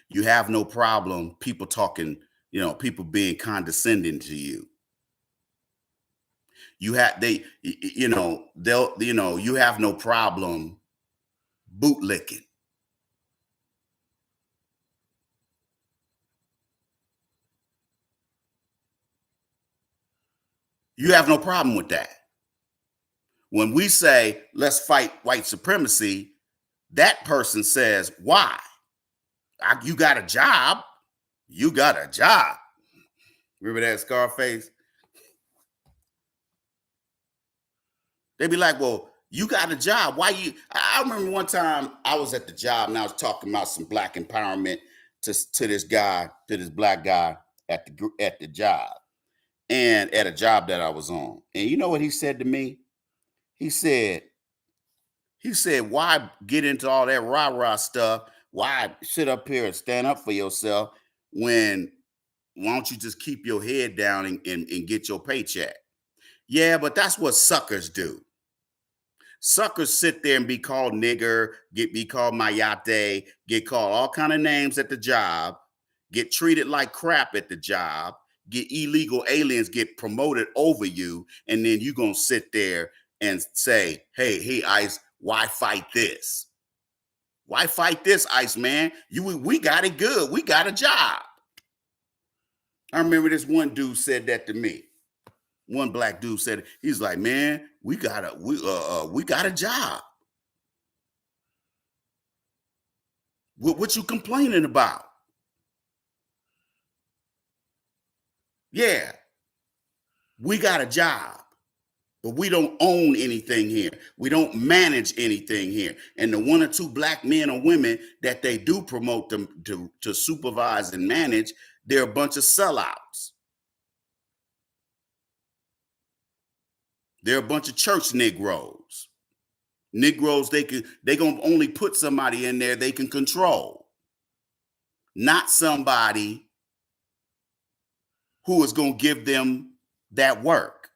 You have no problem people talking, people being condescending to you. You have you have no problem bootlicking. You have no problem with that. When we say, let's fight white supremacy, that person says, why? You got a job. You got a job. Remember that Scarface? They'd be like, well, you got a job. Why you? I remember one time I was at the job and I was talking about some black empowerment to this guy, to this black guy at the job, and at a job that I was on. And you know what he said to me? He said, why get into all that rah-rah stuff? Why sit up here and stand up for yourself why don't you just keep your head down and get your paycheck? Yeah, but that's what suckers do. Suckers sit there and be called nigger, be called mayate, get called all kind of names at the job, get treated like crap at the job, get illegal aliens get promoted over you, and then you're going to sit there and say, hey, Ice, why fight this? Why fight this, Ice man? We got it good. We got a job. I remember this one dude said that to me. One black dude said it. He's like, man, we got a job. What you complaining about? Yeah, we got a job, but we don't own anything here. We don't manage anything here. And the one or two black men or women that they do promote them to supervise and manage, they're a bunch of sellouts. They're a bunch of church Negroes. Negroes, they gonna only put somebody in there they can control, not somebody who is gonna give them that work.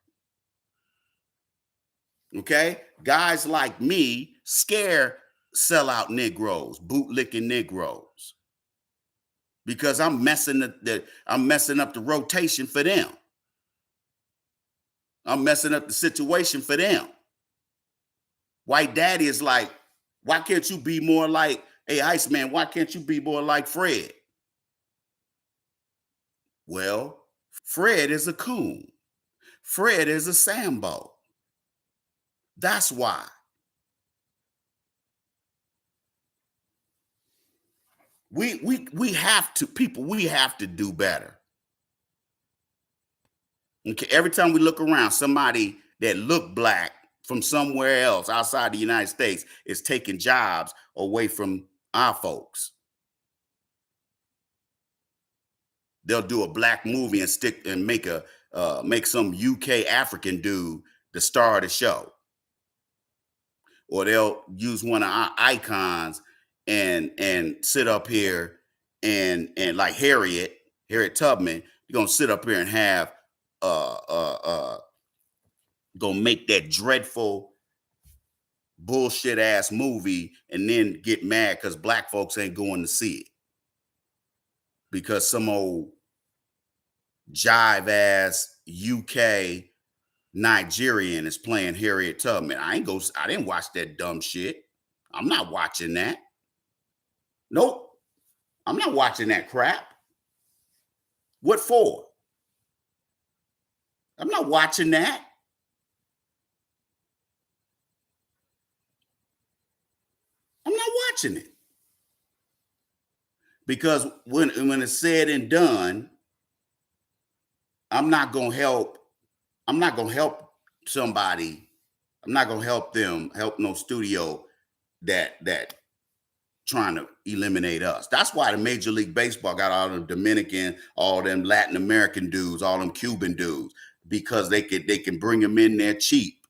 Okay, guys like me scare sellout Negroes, bootlicking Negroes, because I'm messing up the rotation for them. I'm messing up the situation for them. White daddy is like, why can't you be more like, hey, Iceman, why can't you be more like Fred? Well, Fred is a coon. Fred is a Sambo. That's why. We have to do better. Okay, every time we look around, somebody that look black from somewhere else outside the United States is taking jobs away from our folks. They'll do a black movie and make some UK African dude the star of the show. Or they'll use one of our icons and sit up here and like Harriet Tubman, you're gonna sit up here and have gonna make that dreadful bullshit ass movie and then get mad because black folks ain't going to see it because some old jive ass UK Nigerian is playing Harriet Tubman. I didn't watch that dumb shit. I'm not watching that. Nope. I'm not watching that crap. What for? I'm not watching that. I'm not watching it. Because when it's said and done, I'm not gonna help somebody. I'm not gonna help no studio that trying to eliminate us. That's why the Major League Baseball got all them Dominican, all them Latin American dudes, all them Cuban dudes, because they can bring them in there cheap.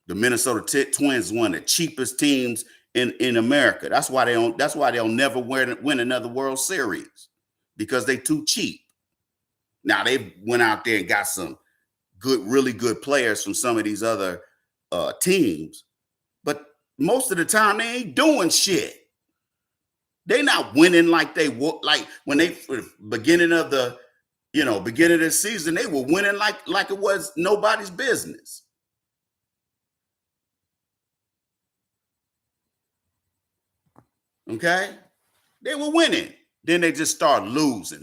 The Minnesota Twins, one of the cheapest teams in America. That's why they'll never win another World Series, because they too cheap. Now they went out there and got some really good players from some of these other teams, but most of the time they ain't doing shit. They not winning like when they beginning of the season, they were winning like it was nobody's business. Okay, they were winning. Then they just start losing.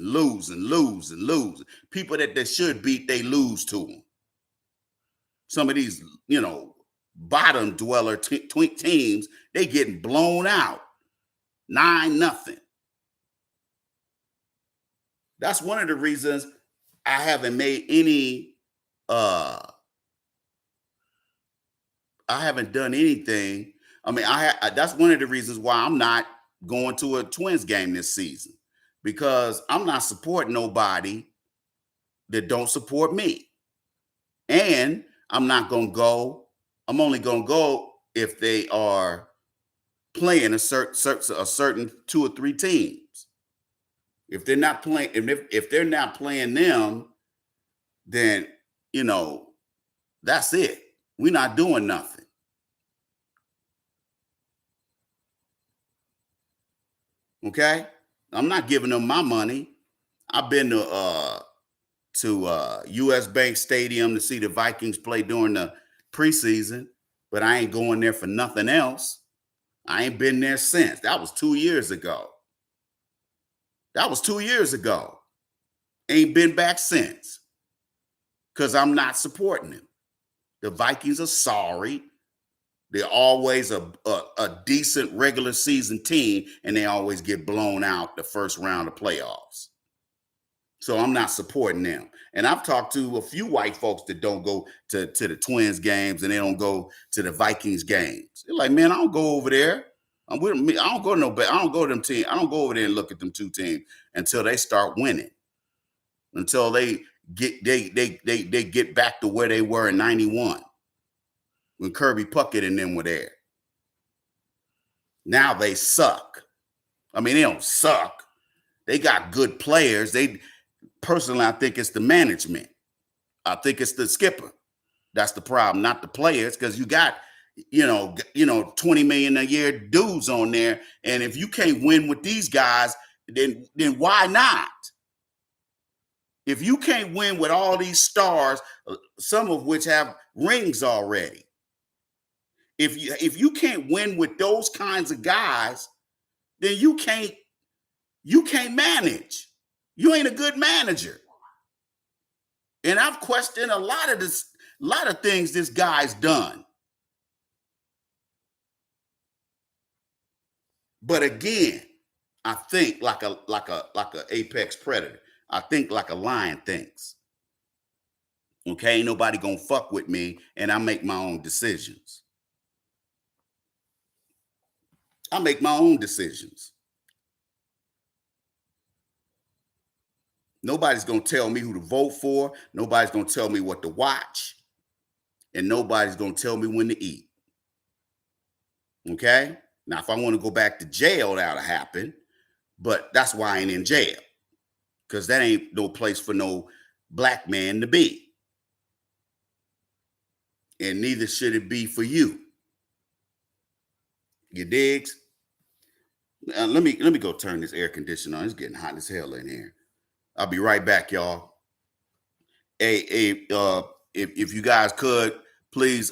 People that should beat, they lose to them. Some of these, bottom dweller teams, they getting blown out 9-0. That's one of the reasons I haven't made any. I haven't done anything. I mean, that's one of the reasons why I'm not going to a Twins game this season, because I'm not supporting nobody that don't support me. And I'm not going to go. I'm only going to go if they are playing a certain 2 or 3 teams. If they're not playing, if they're not playing them, then, that's it. We're not doing nothing. Okay? I'm not giving them my money. I've been to US Bank Stadium to see the Vikings play during the preseason, but I ain't going there for nothing else. I ain't been there since. That was 2 years ago. Ain't been back since, because I'm not supporting them. The Vikings are sorry. They're always a decent regular season team, and they always get blown out the first round of playoffs. So I'm not supporting them. And I've talked to a few white folks that don't go to the Twins games, and they don't go to the Vikings games. They're like, man, I don't go over there. I don't go to them teams. I don't go over there and look at them 2 teams until they start winning. Until they get back to where they were in 91. When Kirby Puckett and them were there. Now they suck. I mean, they don't suck. They got good players. Personally, I think it's the management. I think it's the skipper. That's the problem, not the players, because you got, 20 million a year dudes on there. And if you can't win with these guys, then why not? If you can't win with all these stars, some of which have rings already, if you can't win with those kinds of guys, then you can't manage. You ain't a good manager. And I've questioned a lot of things this guy's done. But again, I think like a apex predator. I think like a lion thinks. Okay, ain't nobody gonna fuck with me, and I make my own decisions. Nobody's going to tell me who to vote for. Nobody's going to tell me what to watch. And nobody's going to tell me when to eat. Okay? Now, if I want to go back to jail, that'll happen. But that's why I ain't in jail. Because that ain't no place for no black man to be. And neither should it be for you. You digs? Let me go turn this air conditioner on. It's getting hot as hell in here. I'll be right back, y'all. If you guys could, please,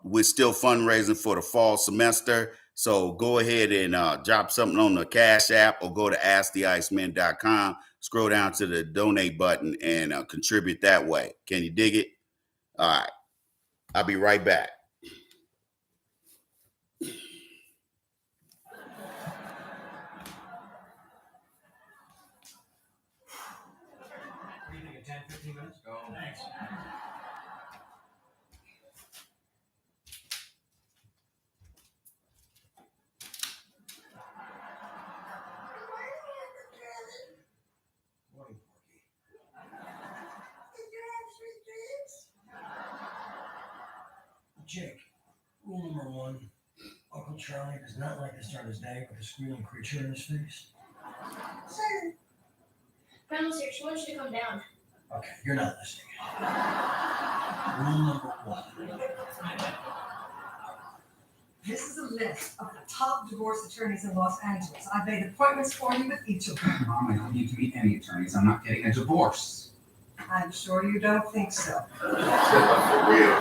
we're still fundraising for the fall semester. So go ahead and drop something on the Cash App, or go to AskTheIceman.com. Scroll down to the donate button and contribute that way. Can you dig it? All right. I'll be right back. Charlie does not like to start his day with a squealing creature in his face. Sir. Grandma's here. She wants you to come down. Okay, you're not listening. Rule number 1. This is a list of the top divorce attorneys in Los Angeles. I've made appointments for you with each of them. Mom, I don't need to meet any attorneys. I'm not getting a divorce. I'm sure you don't think so. For real.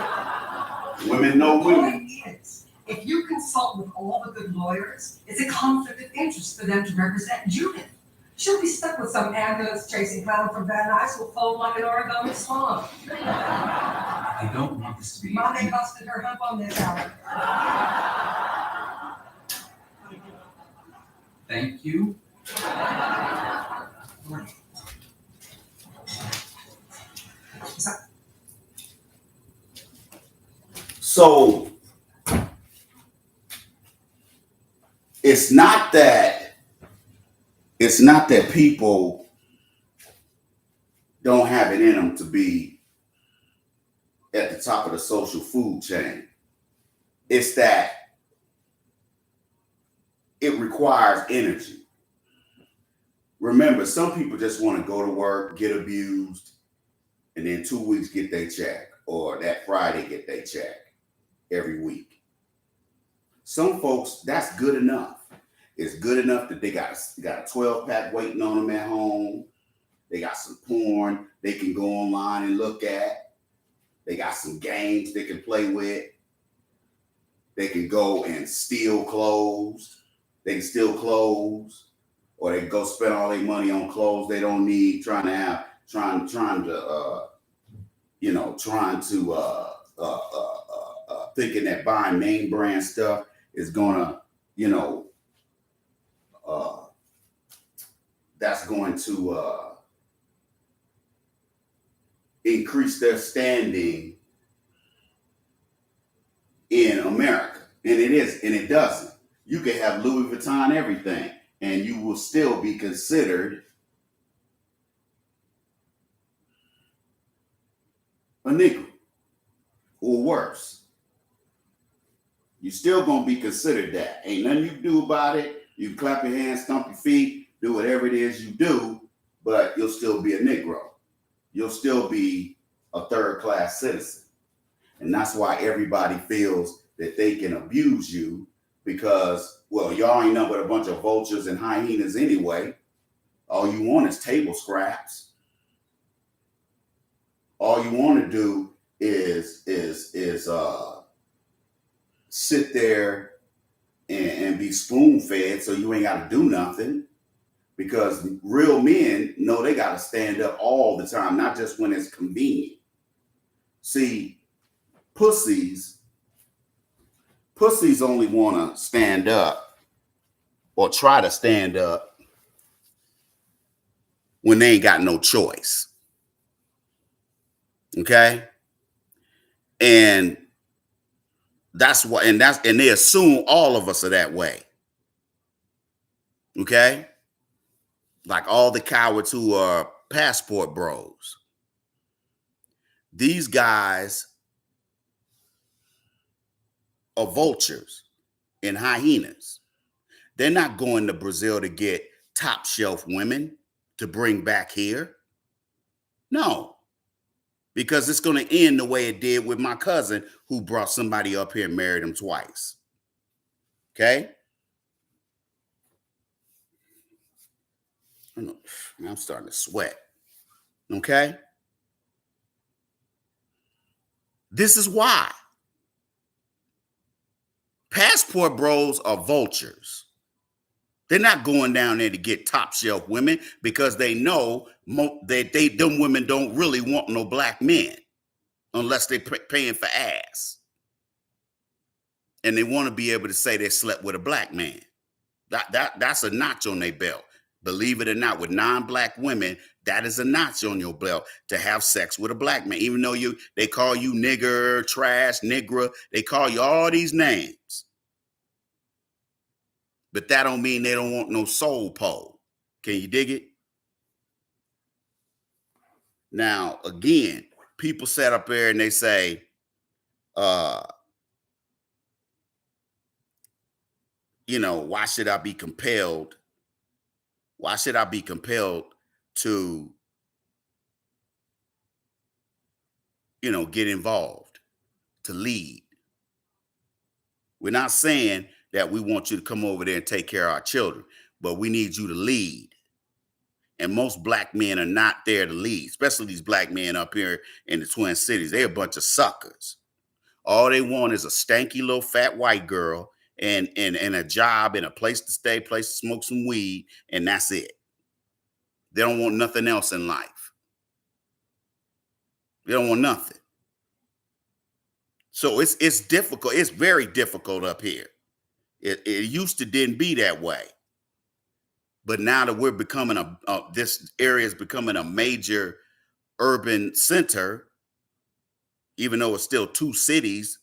Women know The women. point is, if you consult with all the good lawyers, it's a conflict of interest for them to represent Judith. She'll be stuck with some ambulance-chasing clown from Van Nuys who'll fold like an origami swan. I don't want this to be. Mommy busted her hump on this hour. Thank you. So it's not that people don't have it in them to be at the top of the social food chain. It's that it requires energy. Remember, some people just want to go to work, get abused, and then 2 weeks get their check, or that Friday get their check every week. Some folks, that's good enough. It's good enough that they got a 12-pack waiting on them at home. They got some porn they can go online and look at. They got some games they can play with. They can go and steal clothes. They can steal clothes, or they can go spend all their money on clothes they don't need, trying to thinking that buying name brand stuff is gonna, that's going to increase their standing in America. And it is, and it doesn't. You can have Louis Vuitton everything, and you will still be considered a nigger or worse. You still gonna be considered that. Ain't nothing you can do about it. You can clap your hands, stomp your feet, do whatever it is you do, but you'll still be a Negro. You'll still be a third-class citizen. And that's why everybody feels that they can abuse you because, well, y'all ain't nothing but a bunch of vultures and hyenas anyway. All you want is table scraps. All you want to do is sit there and be spoon-fed so you ain't got to do nothing, because real men know they got to stand up all the time, not just when it's convenient. See, pussies only want to stand up or try to stand up when they ain't got no choice. Okay? And that's why, and they assume all of us are that way. Okay? Like all the cowards who are passport bros. These guys are vultures and hyenas. They're not going to Brazil to get top shelf women to bring back here. No, because it's going to end the way it did with my cousin who brought somebody up here and married him twice. Okay? I'm starting to sweat. Okay? This is why. Passport bros are vultures. They're not going down there to get top shelf women because they know that them women don't really want no black men unless they're paying for ass. And they want to be able to say they slept with a black man. That's a notch on their belt. Believe it or not, with non-black women, that is a notch on your belt to have sex with a black man. Even though they call you nigger, trash, nigger, they call you all these names. But that don't mean they don't want no soul pole. Can you dig it? Now, again, people sit up there and they say, why should I be compelled? Why should I be compelled to, get involved, to lead? We're not saying that we want you to come over there and take care of our children, but we need you to lead. And most black men are not there to lead, especially these black men up here in the Twin Cities. They're a bunch of suckers. All they want is a stanky little fat white girl and a job and a place to stay, place to smoke some weed, and that's it. They don't want nothing else in life. They don't want nothing. So it's difficult. It's very difficult up here. It used to didn't be that way. But now that we're becoming this area is becoming a major urban center, even though it's still two cities,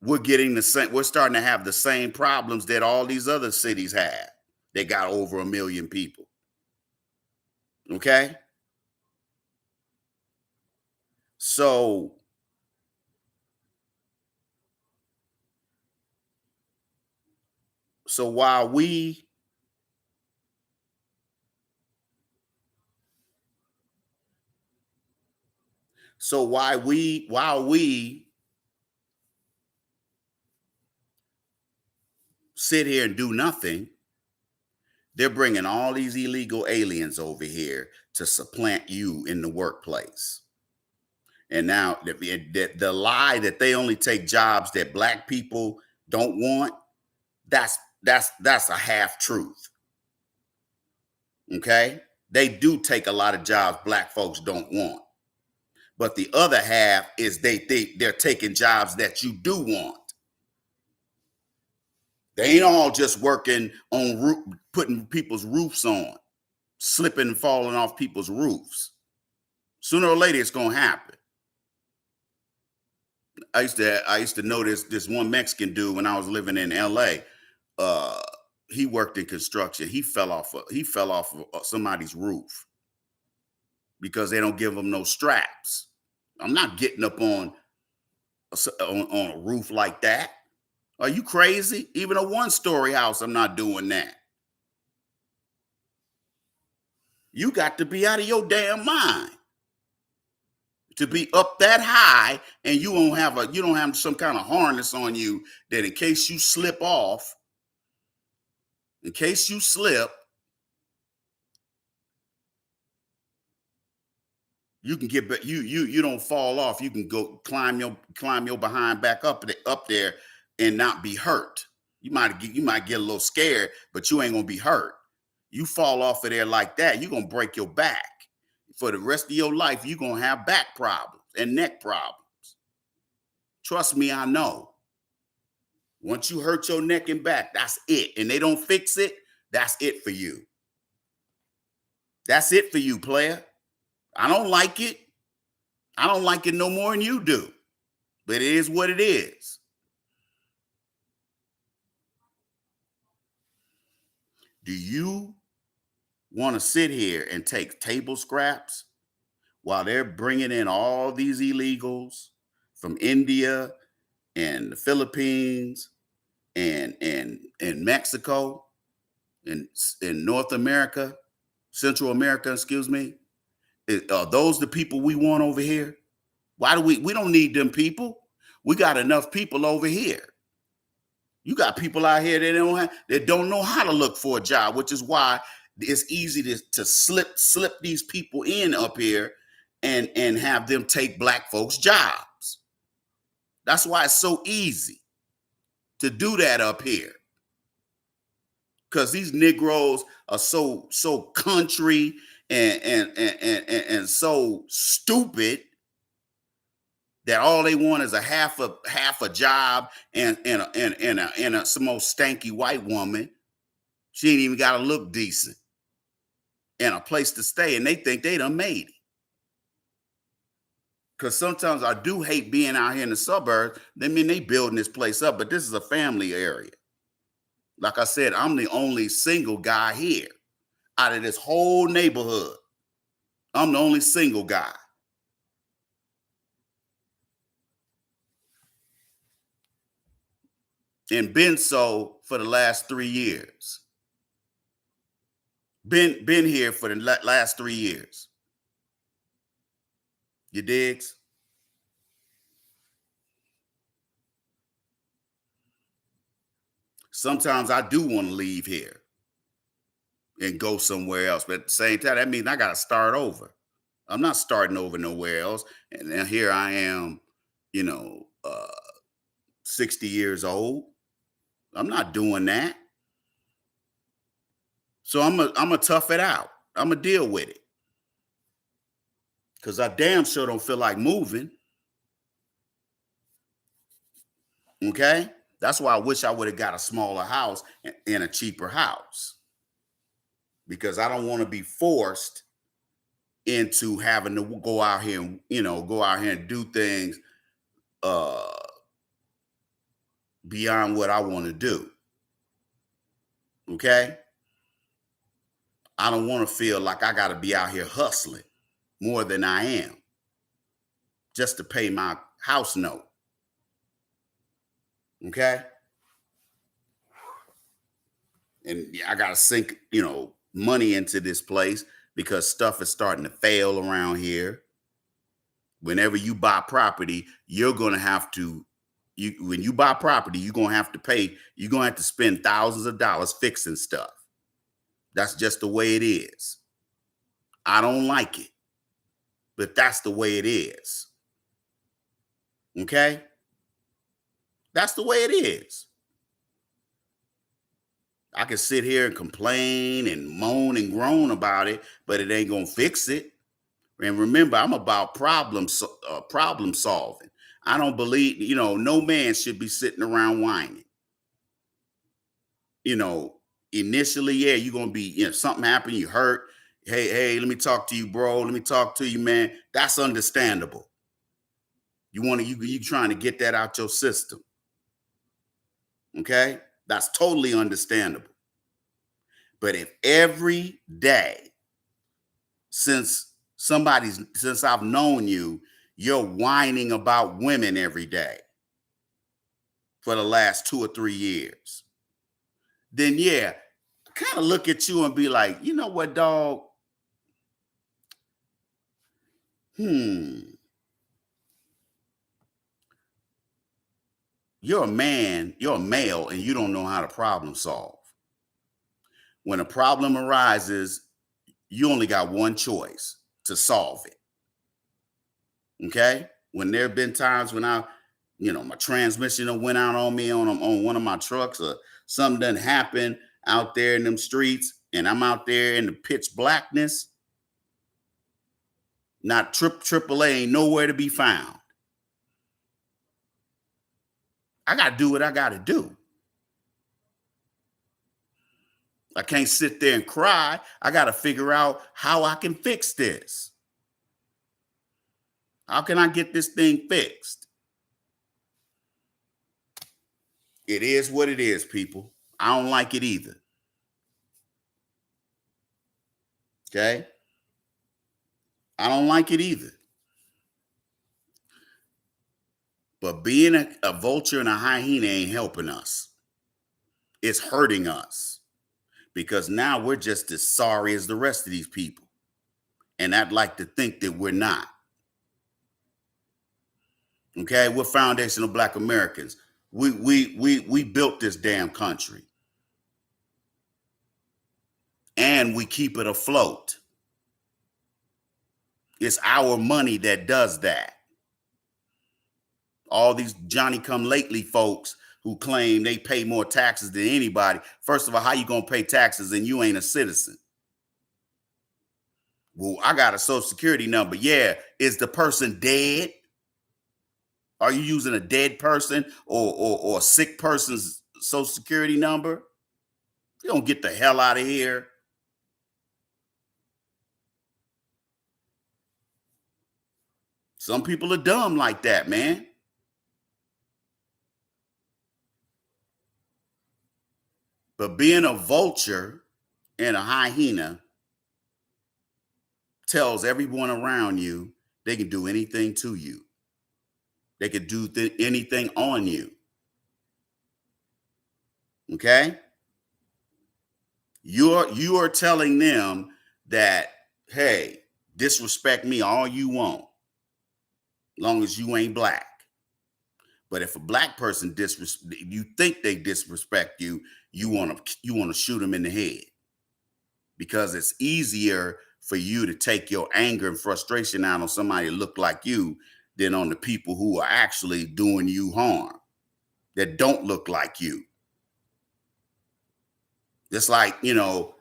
we're starting to have the same problems that all these other cities had. They got over 1 million people. Okay? So while we sit here and do nothing, they're bringing all these illegal aliens over here to supplant you in the workplace. And now the lie that they only take jobs that black people don't want, that's a half truth. Okay? They do take a lot of jobs black folks don't want. But the other half is they're taking jobs that you do want. They ain't all just working on putting people's roofs on, slipping and falling off people's roofs. Sooner or later, it's gonna happen. I used to know this one Mexican dude when I was living in LA. He worked in construction. He fell off of somebody's roof because they don't give him no straps. I'm not getting up on a roof like that. Are you crazy? Even a 1-story house, I'm not doing that. You got to be out of your damn mind to be up that high, and you don't have some kind of harness on you that in case you slip, you can get back. You don't fall off. You can go climb your behind back up there and not be hurt. You might get a little scared, but you ain't gonna be hurt. You fall off of there like that, you're gonna break your back. For the rest of your life, you're gonna have back problems and neck problems. Trust me, I know. Once you hurt your neck and back, that's it. And they don't fix it, that's it for you. That's it for you, player. I don't like it. I don't like it no more than you do. But it is what it is. Do you want to sit here and take table scraps while they're bringing in all these illegals from India and the Philippines and Mexico and in North America, Central America, excuse me? Are those the people we want over here? Why do we don't need them people? We got enough people over here. You got people out here that don't know how to look for a job, which is why it's easy to slip these people in up here and have them take black folks' jobs. That's why it's so easy to do that up here. Because these Negroes are so country and so stupid that all they want is a half a job and some old stanky white woman. She ain't even got to look decent and a place to stay, and they think they done made it. Because sometimes I do hate being out here in the suburbs. They mean they building this place up, but this is a family area. Like I said, I'm the only single guy here out of this whole neighborhood. I'm the only single guy. and been so for the last 3 years. Been here for the last 3 years. You digs? Sometimes I do want to leave here and go somewhere else, but at the same time, that means I got to start over. I'm not starting over nowhere else. And then here I am, 60 years old. I'm not doing that. So I'm gonna tough it out. I'm gonna deal with it. Because I damn sure don't feel like moving. Okay? That's why I wish I would have got a smaller house and a cheaper house. Because I don't want to be forced into having to go out here and, do things beyond what I want to do. Okay? I don't want to feel like I got to be out here hustling more than I am just to pay my house note. Okay? And I got to sink, money into this place because stuff is starting to fail around here. Whenever you buy property, you're going to have to, when you buy property, you're going to have to pay, you're going to have to spend thousands of dollars fixing stuff. That's just the way it is. I don't like it, but that's the way it is. Okay? That's the way it is. I can sit here and complain and moan and groan about it, but it ain't going to fix it. And remember, I'm about problem solving. I don't believe, no man should be sitting around whining. Initially, yeah, you're going to be, something happened, you hurt. Hey, let me talk to you, bro. Let me talk to you, man. That's understandable. You trying to get that out your system. Okay? That's totally understandable. But if every day since I've known you, you're whining about women every day for the last 2 or 3 years, then yeah, kind of look at you and be like, you know what, dog? You're a man, you're a male, and you don't know how to problem solve. When a problem arises, you only got one choice: to solve it. Okay? When there have been times when my transmission went out on me on one of my trucks, or something done happened out there in them streets, and I'm out there in the pitch blackness, not AAA ain't nowhere to be found. I got to do what I got to do. I can't sit there and cry. I got to figure out how I can fix this. How can I get this thing fixed? It is what it is, people. I don't like it either. Okay? I don't like it either. But being a vulture and a hyena ain't helping us. It's hurting us. Because now we're just as sorry as the rest of these people. And I'd like to think that we're not. Okay? We're foundational Black Americans. We built this damn country. And we keep it afloat. It's our money that does that. All these Johnny-come-lately folks who claim they pay more taxes than anybody. First of all, how you gonna pay taxes and you ain't a citizen? Well, I got a Social Security number. Yeah, is the person dead? Are you using a dead person or a sick person's Social Security number? You don't get the hell out of here. Some people are dumb like that, man. But being a vulture and a hyena tells everyone around you they can do anything to you. They could do anything on you. Okay? You are telling them that, hey, disrespect me all you want, long as you ain't black. But if a black person you think they disrespect you, you want to shoot them in the head, because it's easier for you to take your anger and frustration out on somebody that look like you than on the people who are actually doing you harm, that don't look like you. Just like, you know,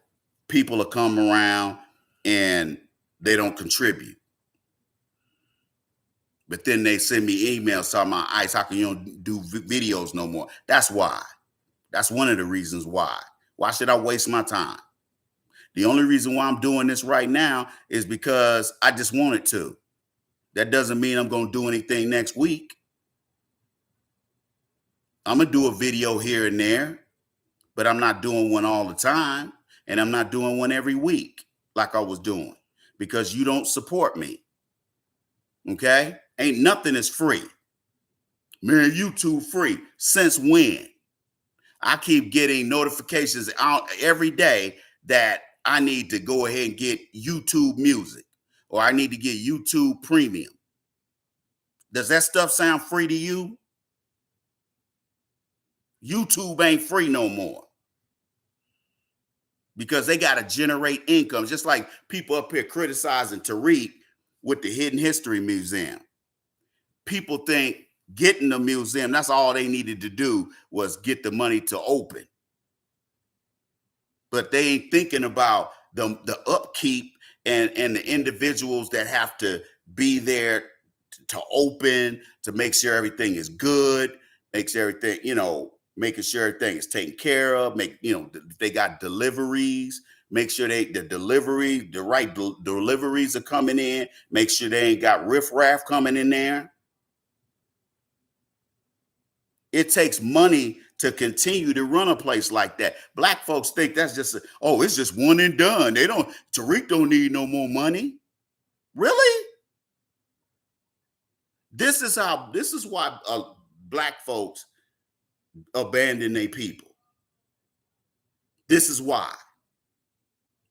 people will come around and they don't contribute. But then they send me emails talking about, Ice, how come you don't do videos no more? That's why. That's one of the reasons why. Why should I waste my time? The only reason why I'm doing this right now is because I just wanted to. That doesn't mean I'm going to do anything next week. I'm going to do a video here and there, but I'm not doing one all the time. And I'm not doing one every week like I was doing, because you don't support me. Okay? Ain't nothing is free. Man, YouTube free. Since when? I keep getting notifications out every day that I need to go ahead and get YouTube Music, or I need to get YouTube Premium. Does that stuff sound free to you? YouTube ain't free no more, because they got to generate income. Just like people up here criticizing Tariq with the Hidden History Museum. People think getting the museum, that's all they needed to do was get the money to open. But they ain't thinking about the upkeep and the individuals that have to be there to open, to make sure everything is good, make sure everything, you know, making sure everything is taken care of, they got deliveries, make sure the right deliveries are coming in, make sure they ain't got riffraff coming in there. It takes money to continue to run a place like that. Black folks think that's just, it's just one and done. Tariq don't need no more money. Really? This is why black folks abandon their people. This is why.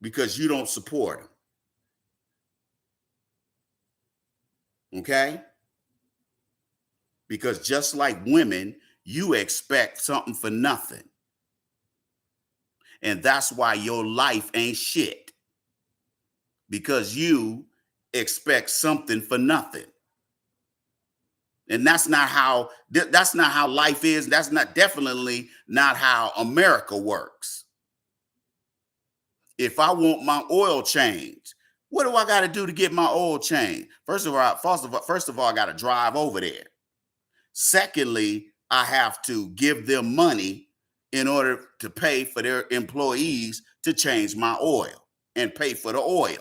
Because you don't support them. Okay? Because just like women, you expect something for nothing. And that's why your life ain't shit. Because you expect something for nothing. And that's not how life is. That's definitely not how America works. If I want my oil change, what do I got to do to get my oil change? First of all, I got to drive over there. Secondly, I have to give them money in order to pay for their employees to change my oil and pay for the oil.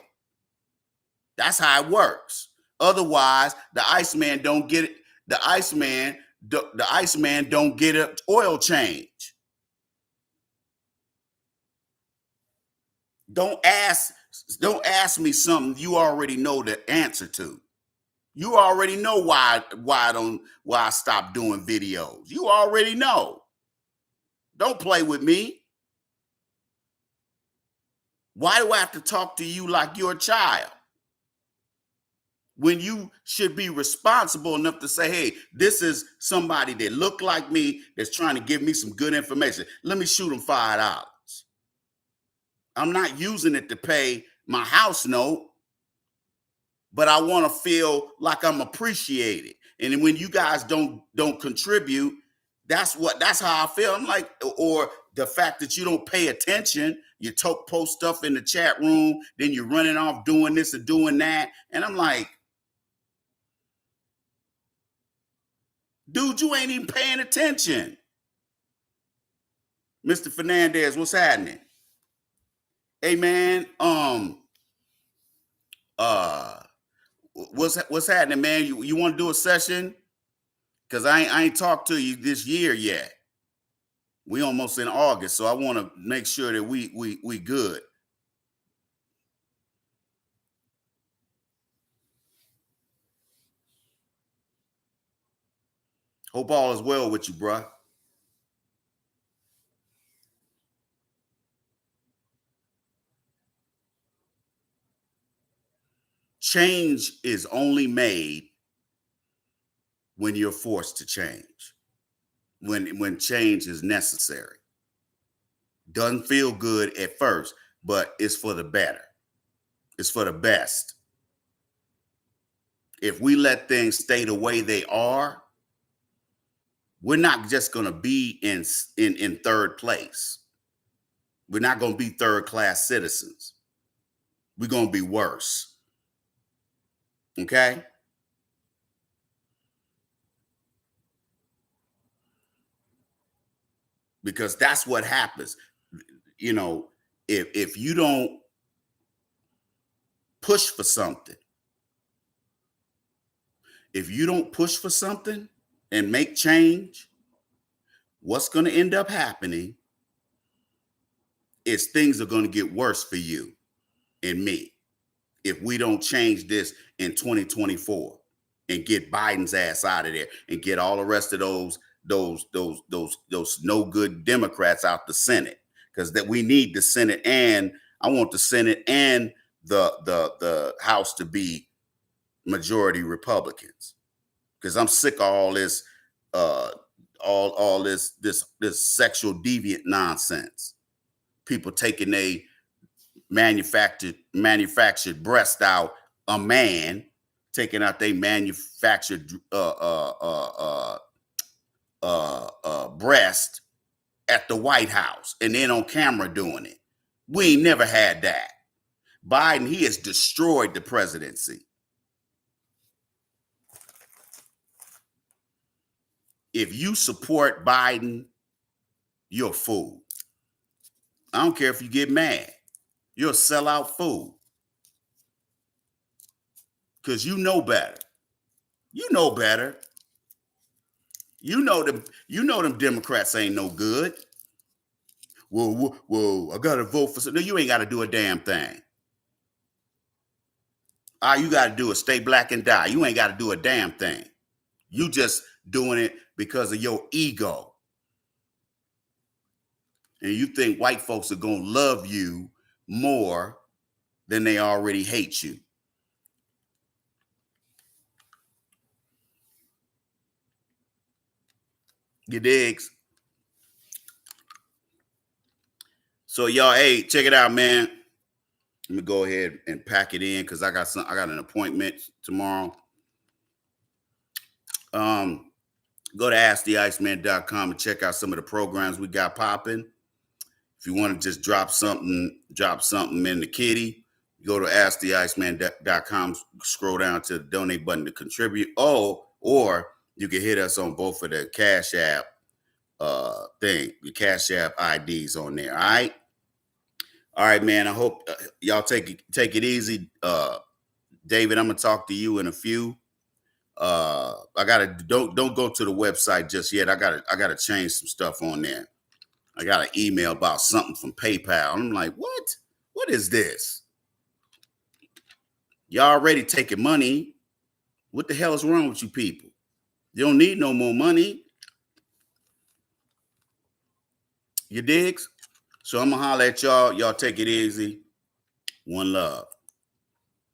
That's how it works. Otherwise, the Iceman don't get it. The Iceman don't get an oil change. Don't ask me something you already know the answer to. You already know why I stopped doing videos. You already know. Don't play with me. Why do I have to talk to you like you're a child? When you should be responsible enough to say, hey, this is somebody that look like me that's trying to give me some good information. Let me shoot them $5. I'm not using it to pay my house note, but I want to feel like I'm appreciated. And when you guys don't contribute, that's how I feel. I'm like, or the fact that you don't pay attention, you post stuff in the chat room, then you're running off doing this and doing that. And I'm like, dude, you ain't even paying attention. Mr. Fernandez, what's happening? Hey man, what's happening, man? You want to do a session? Cause I ain't talked to you this year yet. We almost in August, so I want to make sure that we good. Hope all is well with you, bruh. change is only made when you're forced to change, when change is necessary. Doesn't feel good at first, but it's for the better. It's for the best. If we let things stay the way they are, we're not just going to be in third place. We're not going to be third-class citizens. We're going to be worse. Okay? Because that's what happens. You know, if you don't push for something, if you don't push for something and make change, what's going to end up happening is things are going to get worse for you and me if we don't change this in 2024 and get Biden's ass out of there and get all the rest of those no good Democrats out the Senate, because that we need the Senate, and I want the Senate and the House to be majority Republicans, because I'm sick of all this all this sexual deviant nonsense. People taking a manufactured breast out, a man taking out they manufactured breast at the White House and then on camera doing it. We ain't never had that. Biden, he has destroyed the presidency. If you support Biden, you're a fool. I don't care if you get mad. You're a sellout fool. Because you know better. You know better. You know them Democrats ain't no good. Well, I gotta vote for something. No, you ain't gotta do a damn thing. All you gotta do is stay black and die. You ain't gotta do a damn thing. You just doing it because of your ego. And you think white folks are gonna love you more than they already hate you. You digs? So y'all, hey, check it out, man. Let me go ahead and pack it in because I got an appointment tomorrow. Go to AskTheIceman.com and check out some of the programs we got popping. If you want to just drop something in the kitty, go to AskTheIceman.com, scroll down to the donate button to contribute. Oh, or you can hit us on both of the Cash App thing, the Cash App IDs on there. All right, man. I hope y'all take it easy. David, I'm gonna talk to you in a few. Don't go to the website just yet. I gotta change some stuff on there. I got an email about something from PayPal. I'm like, what? What is this? Y'all already taking money. What the hell is wrong with you people? You don't need no more money. You digs? So I'm gonna holler at y'all. Y'all take it easy. One love.